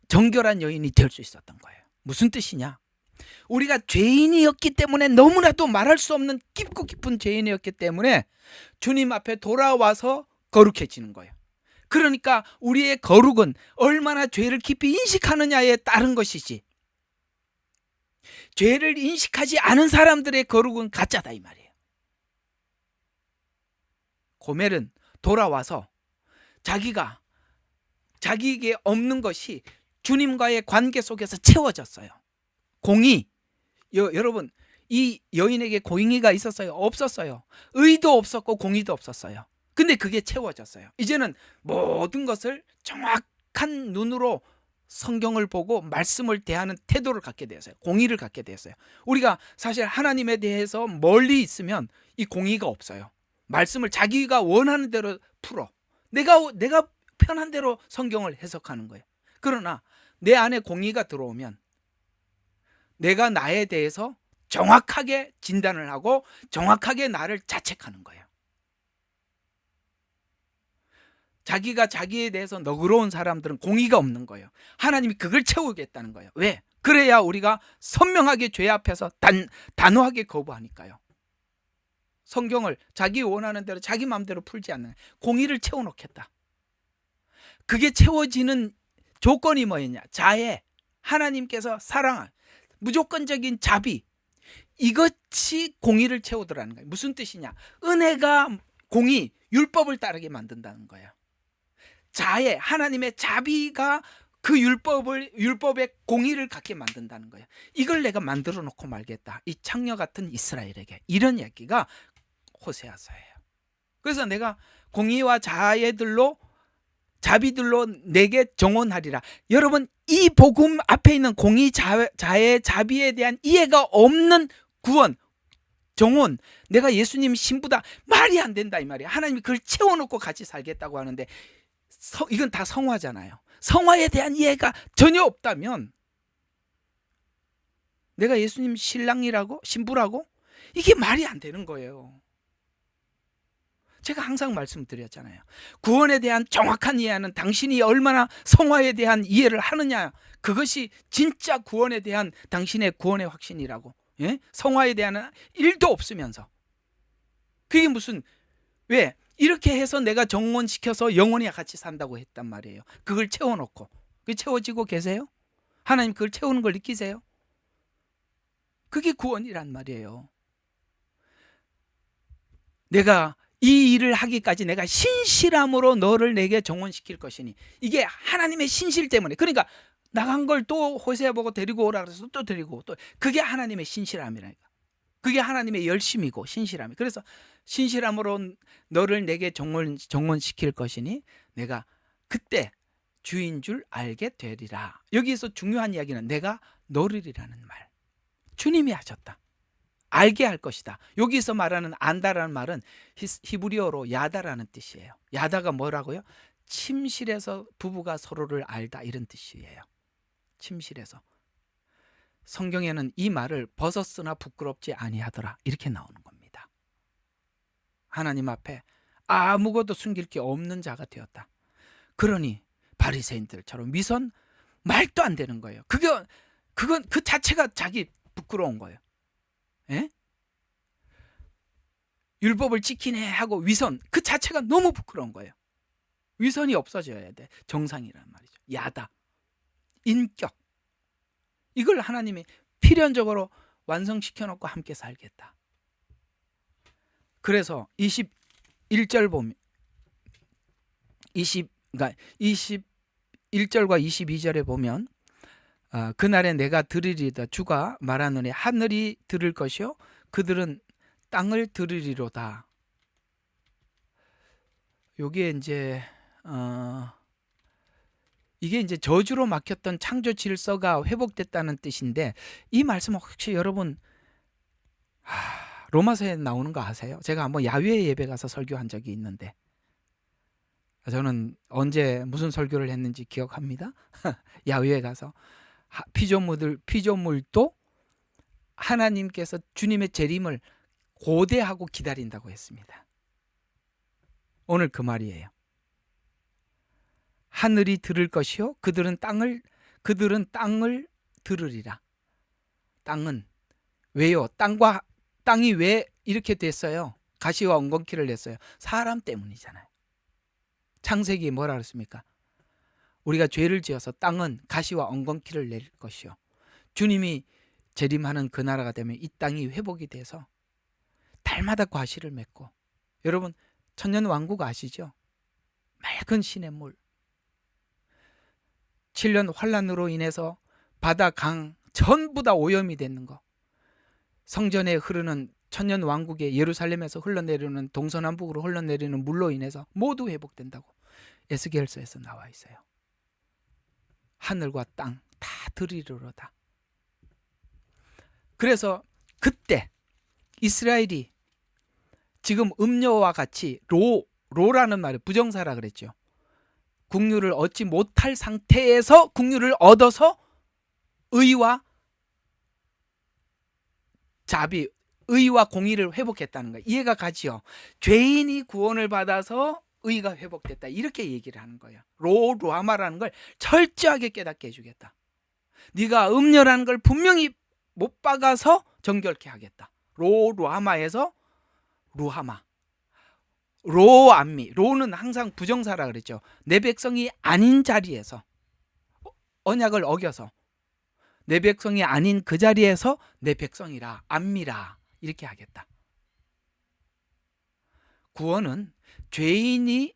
정결한 여인이 될 수 있었던 거예요. 무슨 뜻이냐? 우리가 죄인이었기 때문에, 너무나도 말할 수 없는 깊고 깊은 죄인이었기 때문에 주님 앞에 돌아와서 거룩해지는 거예요. 그러니까 우리의 거룩은 얼마나 죄를 깊이 인식하느냐에 따른 것이지, 죄를 인식하지 않은 사람들의 거룩은 가짜다 이 말이에요. 고멜은 돌아와서 자기에게 없는 것이 주님과의 관계 속에서 채워졌어요. 공의. 여러분, 이 여인에게 공의가 있었어요? 없었어요. 의도 없었고 공의도 없었어요. 근데 그게 채워졌어요. 이제는 모든 것을 정확한 눈으로 성경을 보고 말씀을 대하는 태도를 갖게 되었어요. 공의를 갖게 되었어요. 우리가 사실 하나님에 대해서 멀리 있으면 이 공의가 없어요. 말씀을 자기가 원하는 대로 풀어. 내가 편한 대로 성경을 해석하는 거예요. 그러나 내 안에 공의가 들어오면 내가 나에 대해서 정확하게 진단을 하고 정확하게 나를 자책하는 거예요. 자기가 자기에 대해서 너그러운 사람들은 공의가 없는 거예요. 하나님이 그걸 채우겠다는 거예요. 왜? 그래야 우리가 선명하게 죄 앞에서 단호하게 거부하니까요. 성경을 자기 원하는 대로 자기 마음대로 풀지 않는, 공의를 채워놓겠다. 그게 채워지는 조건이 뭐였냐? 자애, 하나님께서 사랑한 무조건적인 자비, 이것이 공의를 채우더라는 거예요. 무슨 뜻이냐? 은혜가 공의, 율법을 따르게 만든다는 거예요. 자애, 하나님의 자비가 그 율법의 공의를 갖게 만든다는 거예요. 이걸 내가 만들어 놓고 말겠다, 이 창녀 같은 이스라엘에게. 이런 이야기가 호세아서예요. 그래서 내가 공의와 자비들로 내게 정원하리라. 여러분, 이 복음 앞에 있는 공의, 자애, 자비에 대한 이해가 없는 구원, 정원, 내가 예수님 신부다, 말이 안 된다 이 말이야. 하나님이 그걸 채워놓고 같이 살겠다고 하는데 이건 다 성화잖아요. 성화에 대한 이해가 전혀 없다면 내가 예수님 신랑이라고, 신부라고, 이게 말이 안 되는 거예요. 제가 항상 말씀드렸잖아요. 구원에 대한 정확한 이해는 당신이 얼마나 성화에 대한 이해를 하느냐, 그것이 진짜 구원에 대한 당신의 구원의 확신이라고. 예? 성화에 대한 일도 없으면서 그게 무슨, 왜? 이렇게 해서 내가 정원시켜서 영원히 같이 산다고 했단 말이에요. 그걸 채워놓고. 그게 채워지고 계세요? 하나님 그걸 채우는 걸 느끼세요? 그게 구원이란 말이에요. 내가 이 일을 하기까지 내가 신실함으로 너를 내게 정원시킬 것이니, 이게 하나님의 신실 때문에. 그러니까 나간 걸 또 호세아 보고 데리고 오라 그래서 또 데리고 또 그게 하나님의 신실함이라니까. 그게 하나님의 열심이고 신실함이. 그래서 신실함으로 너를 내게 정원시킬 것이니 내가 그때 주인 줄 알게 되리라. 여기서 중요한 이야기는 내가 너를이라는 말. 주님이 하셨다. 알게 할 것이다. 여기서 말하는 안다라는 말은 히브리어로 야다라는 뜻이에요. 야다가 뭐라고요? 침실에서 부부가 서로를 알다 이런 뜻이에요. 침실에서. 성경에는 이 말을 벗었으나 부끄럽지 아니하더라 이렇게 나오는 겁니다. 하나님 앞에 아무것도 숨길 게 없는 자가 되었다. 그러니 바리새인들처럼 위선 말도 안 되는 거예요. 그건 그 자체가 자기 부끄러운 거예요. 예? 율법을 지키네 하고 위선 그 자체가 너무 부끄러운 거예요. 위선이 없어져야 돼. 정상이란 말이죠. 야다, 인격. 이걸 하나님이 필연적으로 완성시켜 놓고 함께 살겠다. 그래서 21절 보면 21절과 22절에 보면 그날에 내가 들으리다 주가 말하노니 하늘이 들을 것이요 그들은 땅을 들으리로다. 요게 이제 이게 이제 저주로 막혔던 창조 질서가 회복됐다는 뜻인데 이 말씀 혹시 여러분 로마서에 나오는 거 아세요? 제가 한번 야외 예배 가서 설교한 적이 있는데 저는 언제 무슨 설교를 했는지 기억합니다. 야외에 가서 피조물도 하나님께서 주님의 재림을 고대하고 기다린다고 했습니다. 오늘 그 말이에요. 하늘이 들을 것이요 그들은 땅을 들으리라. 땅은 왜요? 땅이 왜 이렇게 됐어요? 가시와 엉겅퀴를 냈어요. 사람 때문이잖아요. 창세기 뭐라 그랬습니까? 우리가 죄를 지어서 땅은 가시와 엉겅퀴를 낼 것이요. 주님이 재림하는 그 나라가 되면 이 땅이 회복이 돼서 달마다 과실을 맺고, 여러분 천년왕국 아시죠? 맑은 시냇물, 7년 환란으로 인해서 바다, 강 전부 다 오염이 되는 거, 성전에 흐르는 천년왕국의 예루살렘에서 흘러내리는 동서남북으로 흘러내리는 물로 인해서 모두 회복된다고 에스겔서에서 나와 있어요. 하늘과 땅 다 들으리로다. 그래서 그때 이스라엘이 지금 음녀와 같이 로라는 말이 부정사라 그랬죠. 국류를 얻지 못할 상태에서 국류를 얻어서 의와 자비, 의와 공의를 회복했다는 거예요. 이해가 가지요. 죄인이 구원을 받아서 의가 회복됐다 이렇게 얘기를 하는 거예요. 로하마라는 걸 철저하게 깨닫게 해주겠다. 네가 음녀라는 걸 분명히 못 박아서 정결케 하겠다. 로하마에서 루하마, 로암미, 로는 항상 부정사라 그랬죠. 내 백성이 아닌 자리에서, 언약을 어겨서 내 백성이 아닌 그 자리에서 내 백성이라, 암미라 이렇게 하겠다. 구원은 죄인이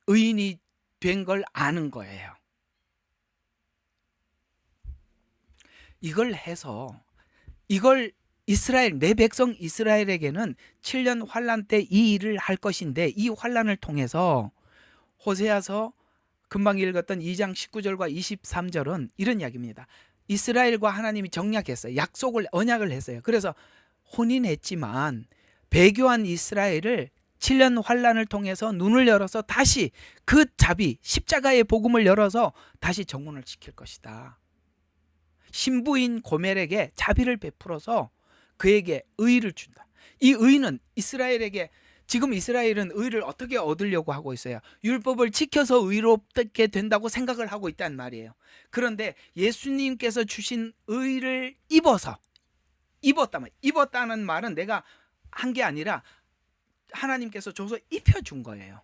의인이 된 걸 아는 거예요. 이걸 해서 이걸 이스라엘, 내 백성 이스라엘에게는 7년 환란 때 이 일을 할 것인데, 이 환란을 통해서 호세아서 금방 읽었던 2장 19절과 23절은 이런 이야기입니다. 이스라엘과 하나님이 정약했어요. 언약을 했어요. 그래서 혼인했지만 배교한 이스라엘을 7년 환란을 통해서 눈을 열어서 다시 그 자비, 십자가의 복음을 열어서 다시 정혼을 시킬 것이다. 신부인 고멜에게 자비를 베풀어서 그에게 의를 준다. 이 의는 이스라엘에게, 지금 이스라엘은 의를 어떻게 얻으려고 하고 있어요? 율법을 지켜서 의롭게 된다고 생각을 하고 있단 말이에요. 그런데 예수님께서 주신 의를 입었다는 말은 내가 한 게 아니라 하나님께서 줘서 입혀준 거예요.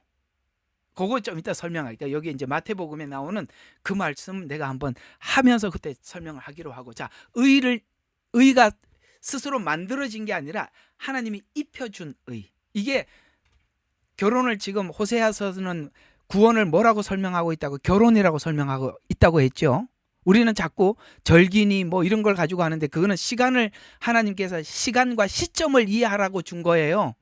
그거 좀 이따 설명할게요. 여기 이제 마태복음에 나오는 그 말씀 내가 한번 하면서 그때 설명을 하기로 하고, 자, 의가 스스로 만들어진 게 아니라 하나님이 입혀준 의. 이게 결혼을 지금 호세아서는 구원을 뭐라고 설명하고 있다고? 결혼이라고 설명하고 있다고 했죠. 우리는 자꾸 절기니 뭐 이런 걸 가지고 하는데 그거는 시간을 하나님께서 시간과 시점을 이해하라고 준 거예요.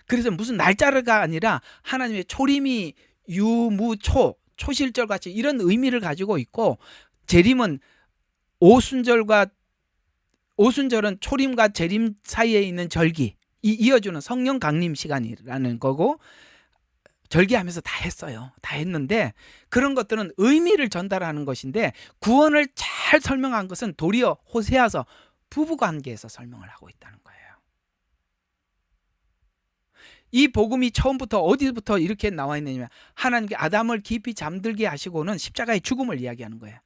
그래서 무슨 날짜가 아니라 하나님의 초림이 유무초 초실절 같이 이런 의미를 가지고 있고, 재림은 오순절은 초림과 재림 사이에 있는 절기 이어주는 성령 강림 시간이라는 거고, 절기하면서 다 했어요. 다 했는데 그런 것들은 의미를 전달하는 것인데 구원을 잘 설명한 것은 도리어 호세아서 부부관계에서 설명을 하고 있다는 거예요. 이 복음이 처음부터 어디부터 이렇게 나와 있느냐면 하나님께 아담을 깊이 잠들게 하시고는 십자가의 죽음을 이야기하는 거예요.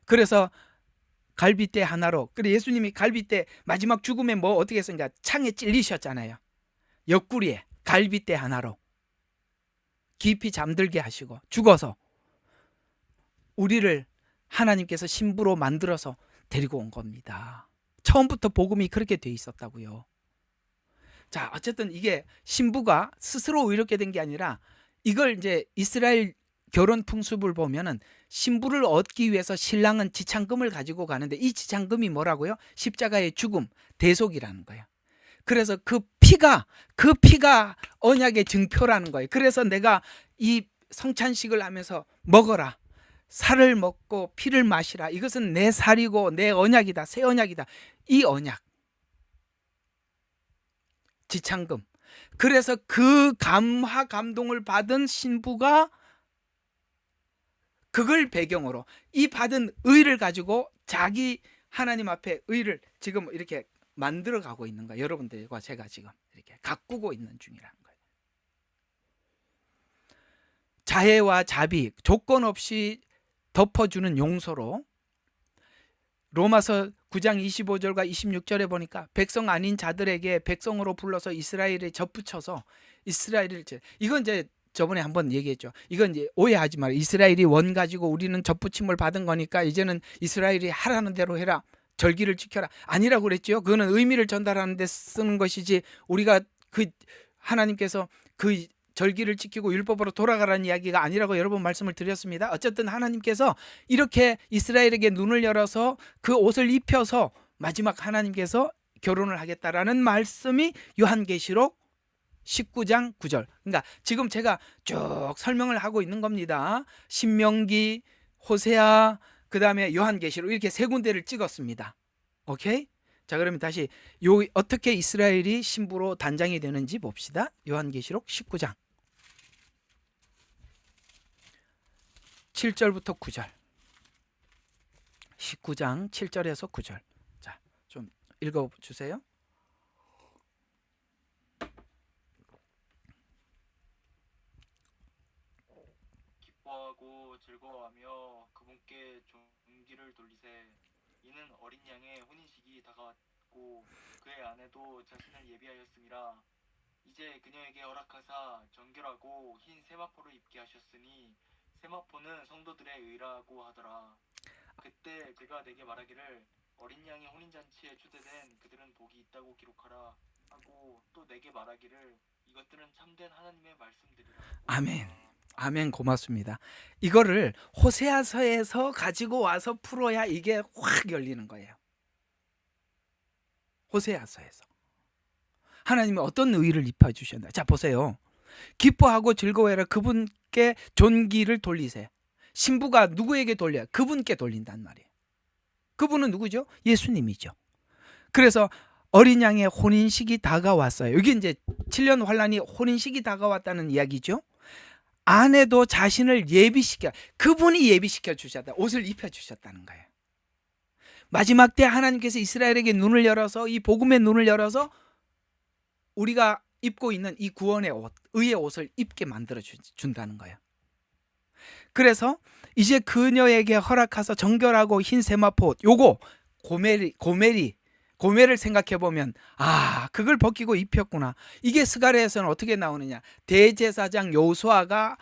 그래서 갈빗대 하나로, 그래 예수님이 갈빗대 마지막 죽음에 뭐 어떻게 했습니까? 창에 찔리셨잖아요. 옆구리에 갈빗대 하나로 깊이 잠들게 하시고 죽어서 우리를 하나님께서 신부로 만들어서 데리고 온 겁니다. 처음부터 복음이 그렇게 돼 있었다고요. 자, 어쨌든 이게 신부가 스스로 이렇게 된 게 아니라, 이걸 이제 이스라엘 결혼 풍습을 보면은 신부를 얻기 위해서 신랑은 지창금을 가지고 가는데, 이 지창금이 뭐라고요? 십자가의 죽음, 대속이라는 거예요. 그래서 그 피가 언약의 증표라는 거예요. 그래서 내가 이 성찬식을 하면서 먹어라, 살을 먹고 피를 마시라, 이것은 내 살이고 내 언약이다, 새 언약이다. 이 언약, 지창금. 그래서 그 감화 감동을 받은 신부가 그걸 배경으로 이 받은 의를 가지고 자기 하나님 앞에 의를 지금 이렇게 만들어 가고 있는 거예요. 여러분들과 제가 지금 이렇게 가꾸고 있는 중이라는 거예요. 자애와 자비, 조건 없이 덮어주는 용서로, 로마서 9장 25절과 26절에 보니까 백성 아닌 자들에게 백성으로 불러서 이스라엘에 접붙여서 이스라엘을, 이건 이제 저번에 한번 얘기했죠. 이건 이제 오해하지 마라. 이스라엘이 원 가지고 우리는 접붙임을 받은 거니까 이제는 이스라엘이 하라는 대로 해라, 절기를 지켜라, 아니라고 그랬죠. 그거는 의미를 전달하는 데 쓰는 것이지, 우리가 그 하나님께서 그 절기를 지키고 율법으로 돌아가라는 이야기가 아니라고 여러 번 말씀을 드렸습니다. 어쨌든 하나님께서 이렇게 이스라엘에게 눈을 열어서 그 옷을 입혀서 마지막 하나님께서 결혼을 하겠다라는 말씀이 요한계시록 19장 9절. 그러니까 지금 제가 쭉 설명을 하고 있는 겁니다. 신명기, 호세아, 그 다음에 요한계시록, 이렇게 세 군데를 찍었습니다. 오케이? 자, 그러면 다시 어떻게 이스라엘이 신부로 단장이 되는지 봅시다. 요한계시록 19장 7절부터 9절. 19장 7절에서 9절. 자, 좀 읽어주세요. 기뻐하고 즐거워하며 그분께 존귀를 돌리세. 이는 어린 양의 혼인식이 다가왔고 그의 아내도 자신을 예비하였음이라. 이제 그녀에게 허락하사 정결하고 흰 세마포를 입게 하셨으니 세마포는 성도들의 의라고 하더라. 그때 그가 내게 말하기를 어린 양의 혼인잔치에 초대된 그들은 복이 있다고 기록하라 하고, 또 내게 말하기를 이것들은 참된 하나님의 말씀들이라. 아멘. 아멘. 고맙습니다. 이거를 호세아서에서 가지고 와서 풀어야 이게 확 열리는 거예요. 호세아서에서 하나님이 어떤 의의를 입혀주셨나. 자, 보세요. 기뻐하고 즐거워해라, 그분께 존귀를 돌리세. 신부가 누구에게 돌려요? 그분께 돌린단 말이에요. 그분은 누구죠? 예수님이죠. 그래서 어린 양의 혼인식이 다가왔어요. 여기 이제 7년 환란이 혼인식이 다가왔다는 이야기죠. 아내도 자신을 예비시켜, 그분이 예비시켜 주셨다, 옷을 입혀 주셨다는 거예요. 마지막 때 하나님께서 이스라엘에게 눈을 열어서, 이 복음의 눈을 열어서 우리가 입고 있는 이 구원의 옷, 의의 옷을 입게 만들어 준다는 거예요. 그래서 이제 그녀에게 허락하서 정결하고 흰 세마포, 요거 고멜을 생각해 보면, 아, 그걸 벗기고 입혔구나. 이게 스가랴에서는 어떻게 나오느냐. 대제사장 여호수아가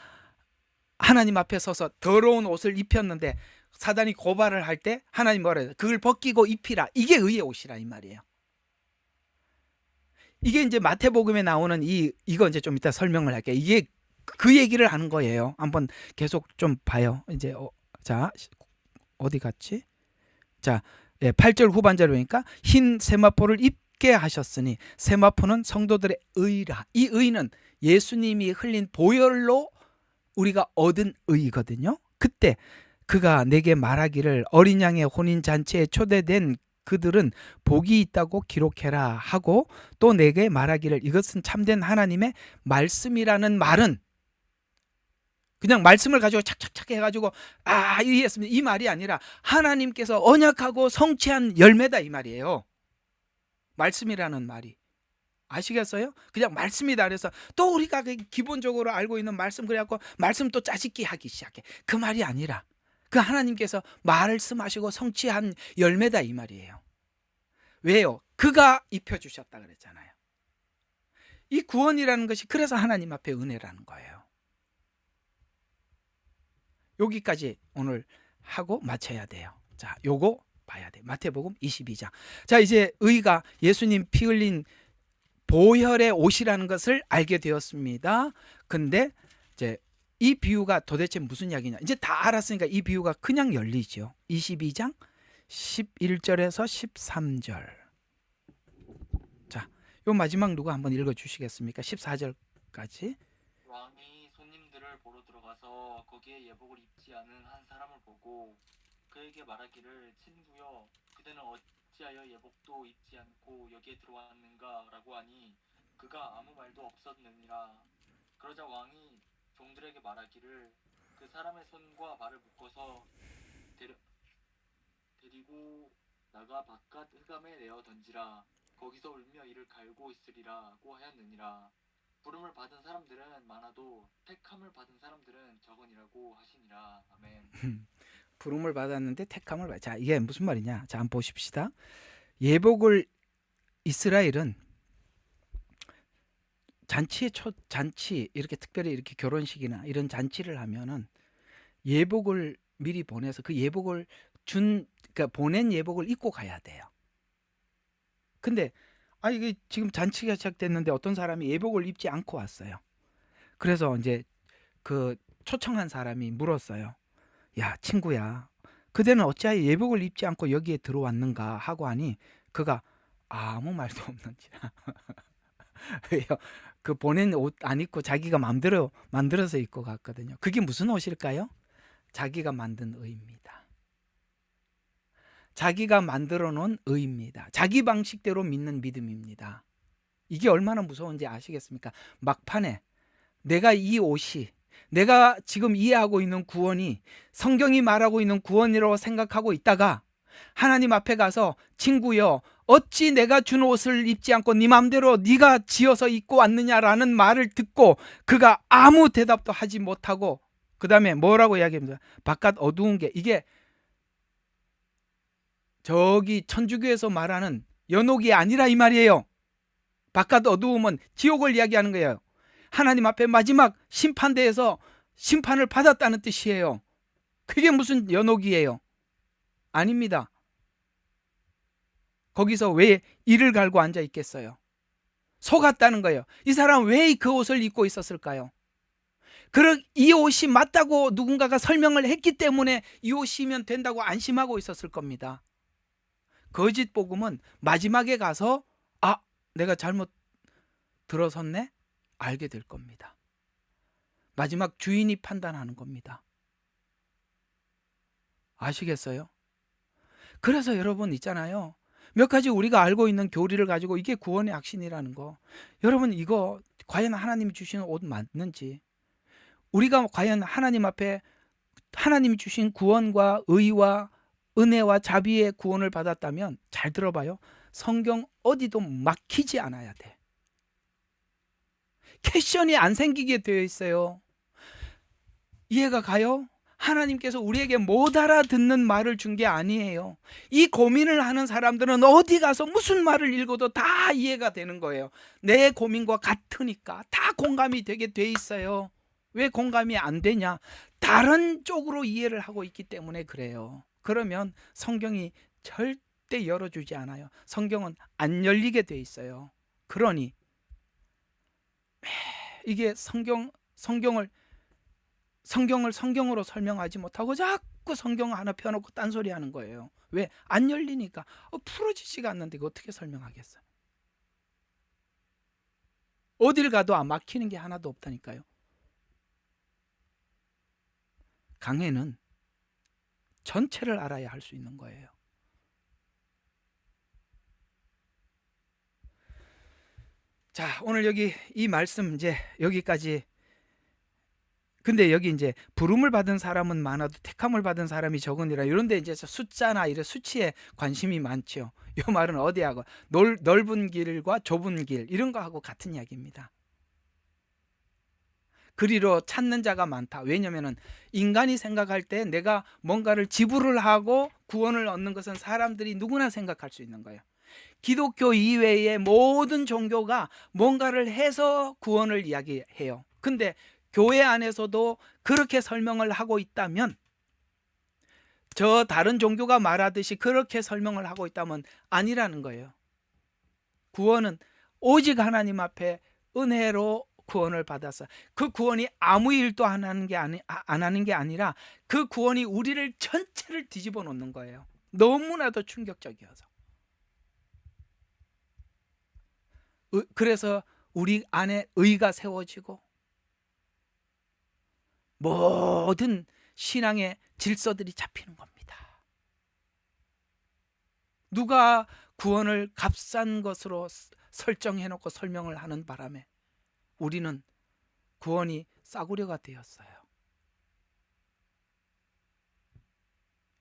하나님 앞에 서서 더러운 옷을 입혔는데 사단이 고발을 할 때 하나님 뭐라 해요? 그걸 벗기고 입히라. 이게 의의 옷이라 이 말이에요. 이게 이제 마태복음에 나오는 이거 이제 좀 이따 설명을 할게요. 이게 그 얘기를 하는 거예요. 한번 계속 좀 봐요. 이제 자, 어디 갔지? 자, 8절 후반절을 보니까 흰 세마포를 입게 하셨으니 세마포는 성도들의 의라. 이 의는 예수님이 흘린 보혈로 우리가 얻은 의거든요. 그때 그가 내게 말하기를 어린 양의 혼인 잔치에 초대된 그들은 복이 있다고 기록해라 하고 또 내게 말하기를 이것은 참된 하나님의 말씀이라는 말은 그냥 말씀을 가지고 착착착 해가지고 이해했습니다. 이 말이 아니라 하나님께서 언약하고 성취한 열매다 이 말이에요. 말씀이라는 말이. 아시겠어요? 그냥 말씀이다 그래서 또 우리가 기본적으로 알고 있는 말씀 그래갖고 말씀 또 짜집기 하기 시작해. 그 말이 아니라 그 하나님께서 말씀하시고 성취한 열매다 이 말이에요. 왜요? 그가 입혀주셨다 그랬잖아요. 이 구원이라는 것이 그래서 하나님 앞에 은혜라는 거예요. 여기까지 오늘 하고 마쳐야 돼요. 자, 요거 봐야 돼. 마태복음 22장. 자, 이제 의가 예수님 피 흘린 보혈의 옷이라는 것을 알게 되었습니다. 근데 이제 이 비유가 도대체 무슨 이야기냐? 이제 다 알았으니까 이 비유가 그냥 열리죠. 22장 11절에서 13절. 자, 요 마지막 누가 한번 읽어 주시겠습니까? 14절까지. 왕이 손님들을 보러 들어가서 거기에 예복을 입지 않은 한 사람을 보고 그에게 말하기를 친구여 그대는 어찌하여 예복도 입지 않고 여기에 들어왔는가 라고 하니 그가 아무 말도 없었느니라. 그러자 왕이 종들에게 말하기를 그 사람의 손과 발을 묶어서 데리고 나가 바깥 흑암에 내어 던지라. 거기서 울며 이를 갈고 있으리라고 하였느니라. 부름을 받은 사람들은 많아도 택함을 받은 사람들은 적으니라고 하시니라. 아멘. 부름을 받았는데 택함을 받. 자, 이게 무슨 말이냐? 자, 한번 보십시다. 예복을 이스라엘은 잔치 이렇게 특별히 이렇게 결혼식이나 이런 잔치를 하면은 예복을 미리 보내서 그 예복을 그러니까 보낸 예복을 입고 가야 돼요. 근데 이게 지금 잔치가 시작됐는데 어떤 사람이 예복을 입지 않고 왔어요. 그래서 이제 그 초청한 사람이 물었어요. 야, 친구야, 그대는 어찌하여 예복을 입지 않고 여기에 들어왔는가 하고 하니 그가 아무 말도 없는지라. 왜요? 그 보낸 옷 안 입고 자기가 마음대로 만들어서 입고 갔거든요. 그게 무슨 옷일까요? 자기가 만든 의입니다. 자기가 만들어 놓은 의입니다. 자기 방식대로 믿는 믿음입니다. 이게 얼마나 무서운지 아시겠습니까? 막판에 내가 이 옷이 내가 지금 이해하고 있는 구원이 성경이 말하고 있는 구원이라고 생각하고 있다가 하나님 앞에 가서 친구여 어찌 내가 준 옷을 입지 않고 네 맘대로 네가 지어서 입고 왔느냐라는 말을 듣고 그가 아무 대답도 하지 못하고 그 다음에 뭐라고 이야기합니까? 바깥 어두운 게 이게 저기 천주교에서 말하는 연옥이 아니라 이 말이에요. 바깥 어두움은 지옥을 이야기하는 거예요. 하나님 앞에 마지막 심판대에서 심판을 받았다는 뜻이에요. 그게 무슨 연옥이에요? 아닙니다. 거기서 왜 이를 갈고 앉아 있겠어요? 속았다는 거예요. 이 사람 왜 그 옷을 입고 있었을까요? 이 옷이 맞다고 누군가가 설명을 했기 때문에 이 옷이면 된다고 안심하고 있었을 겁니다. 거짓 복음은 마지막에 가서 내가 잘못 들어섰네? 알게 될 겁니다. 마지막 주인이 판단하는 겁니다. 아시겠어요? 그래서 여러분 있잖아요. 몇 가지 우리가 알고 있는 교리를 가지고 이게 구원의 확신이라는 거. 여러분 이거 과연 하나님이 주시는 옷 맞는지, 우리가 과연 하나님 앞에 하나님이 주신 구원과 의와 은혜와 자비의 구원을 받았다면 잘 들어봐요. 성경 어디도 막히지 않아야 돼. 퀘션이 안 생기게 되어 있어요. 이해가 가요? 하나님께서 우리에게 못 알아듣는 말을 준 게 아니에요. 이 고민을 하는 사람들은 어디 가서 무슨 말을 읽어도 다 이해가 되는 거예요. 내 고민과 같으니까 다 공감이 되게 돼 있어요. 왜 공감이 안 되냐? 다른 쪽으로 이해를 하고 있기 때문에 그래요. 그러면 성경이 절대 열어주지 않아요. 성경은 안 열리게 돼 있어요. 그러니 이게 성경을 성경으로 설명하지 못하고 자꾸 성경 하나 펴놓고 딴소리 하는 거예요. 왜? 안 열리니까. 풀어지지가 않는데 이거 어떻게 설명하겠어요? 어딜 가도 안 막히는 게 하나도 없다니까요. 강해는 전체를 알아야 할 수 있는 거예요. 자, 오늘 여기 이 말씀 이제 여기까지. 근데 여기 이제 부름을 받은 사람은 많아도 택함을 받은 사람이 적으니라, 이런데 이제 숫자나 이런 수치에 관심이 많죠. 이 말은 어디하고 넓은 길과 좁은 길 이런 거하고 같은 이야기입니다. 그리로 찾는 자가 많다. 왜냐면은 인간이 생각할 때 내가 뭔가를 지불을 하고 구원을 얻는 것은 사람들이 누구나 생각할 수 있는 거예요. 기독교 이외의 모든 종교가 뭔가를 해서 구원을 이야기해요. 근데 교회 안에서도 그렇게 설명을 하고 있다면, 저 다른 종교가 말하듯이 그렇게 설명을 하고 있다면 아니라는 거예요. 구원은 오직 하나님 앞에 은혜로 구원을 받아서, 그 구원이 아무 일도 안 하는 게 아니라 그 구원이 우리를 전체를 뒤집어 놓는 거예요. 너무나도 충격적이어서. 그래서 우리 안에 의가 세워지고 모든 신앙의 질서들이 잡히는 겁니다. 누가 구원을 값싼 것으로 설정해놓고 설명을 하는 바람에 우리는 구원이 싸구려가 되었어요.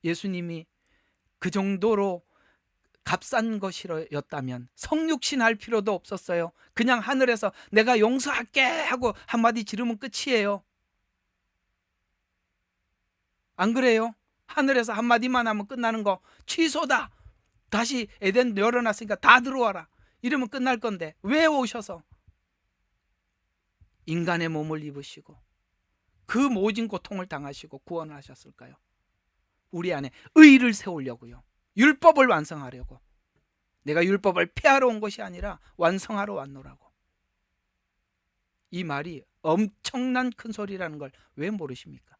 예수님이 그 정도로 값싼 것이었다면 성육신 할 필요도 없었어요. 그냥 하늘에서 내가 용서할게 하고 한마디 지르면 끝이에요. 안 그래요? 하늘에서 한마디만 하면 끝나는 거 취소다. 다시 에덴 열어놨으니까 다 들어와라. 이러면 끝날 건데 왜 오셔서 인간의 몸을 입으시고 그 모진 고통을 당하시고 구원을 하셨을까요? 우리 안에 의를 세우려고요. 율법을 완성하려고. 내가 율법을 폐하러 온 것이 아니라 완성하러 왔노라고. 이 말이 엄청난 큰 소리라는 걸 왜 모르십니까?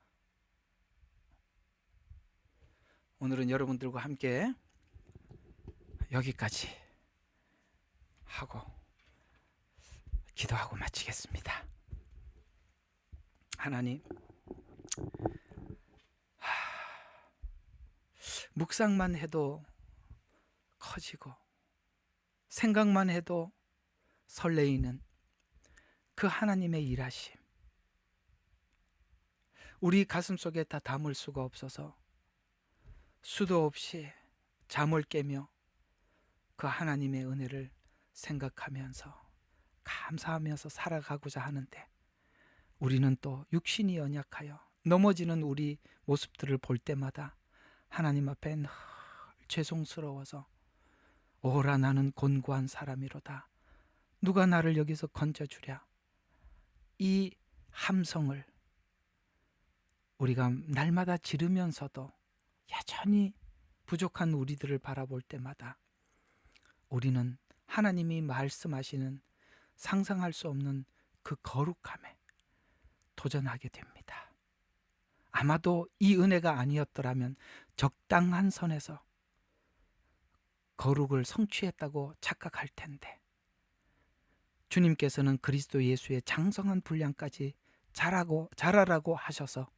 오늘은 여러분들과 함께 여기까지 하고 기도하고 마치겠습니다. 하나님, 묵상만 해도 커지고 생각만 해도 설레이는 그 하나님의 일하심, 우리 가슴 속에 다 담을 수가 없어서 수도 없이 잠을 깨며 그 하나님의 은혜를 생각하면서 감사하면서 살아가고자 하는데, 우리는 또 육신이 연약하여 넘어지는 우리 모습들을 볼 때마다 하나님 앞에 늘 죄송스러워서 오라 나는 곤고한 사람이로다, 누가 나를 여기서 건져주랴, 이 함성을 우리가 날마다 지르면서도 여전히 부족한 우리들을 바라볼 때마다 우리는 하나님이 말씀하시는 상상할 수 없는 그 거룩함에 도전하게 됩니다. 아마도 이 은혜가 아니었더라면 적당한 선에서 거룩을 성취했다고 착각할 텐데, 주님께서는 그리스도 예수의 장성한 분량까지 자라라고 하셔서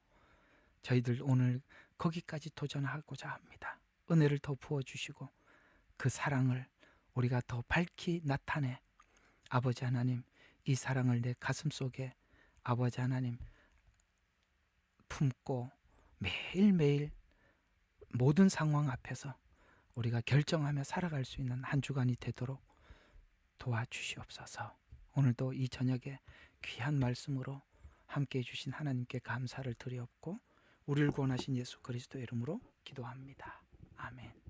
저희들 오늘 거기까지 도전하고자 합니다. 은혜를 더 부어주시고 그 사랑을 우리가 더 밝히 나타내, 아버지 하나님, 이 사랑을 내 가슴 속에 아버지 하나님 품고 매일매일 모든 상황 앞에서 우리가 결정하며 살아갈 수 있는 한 주간이 되도록 도와주시옵소서. 오늘도 이 저녁에 귀한 말씀으로 함께해 주신 하나님께 감사를 드리옵고 우리를 구원하신 예수 그리스도의 이름으로 기도합니다. 아멘.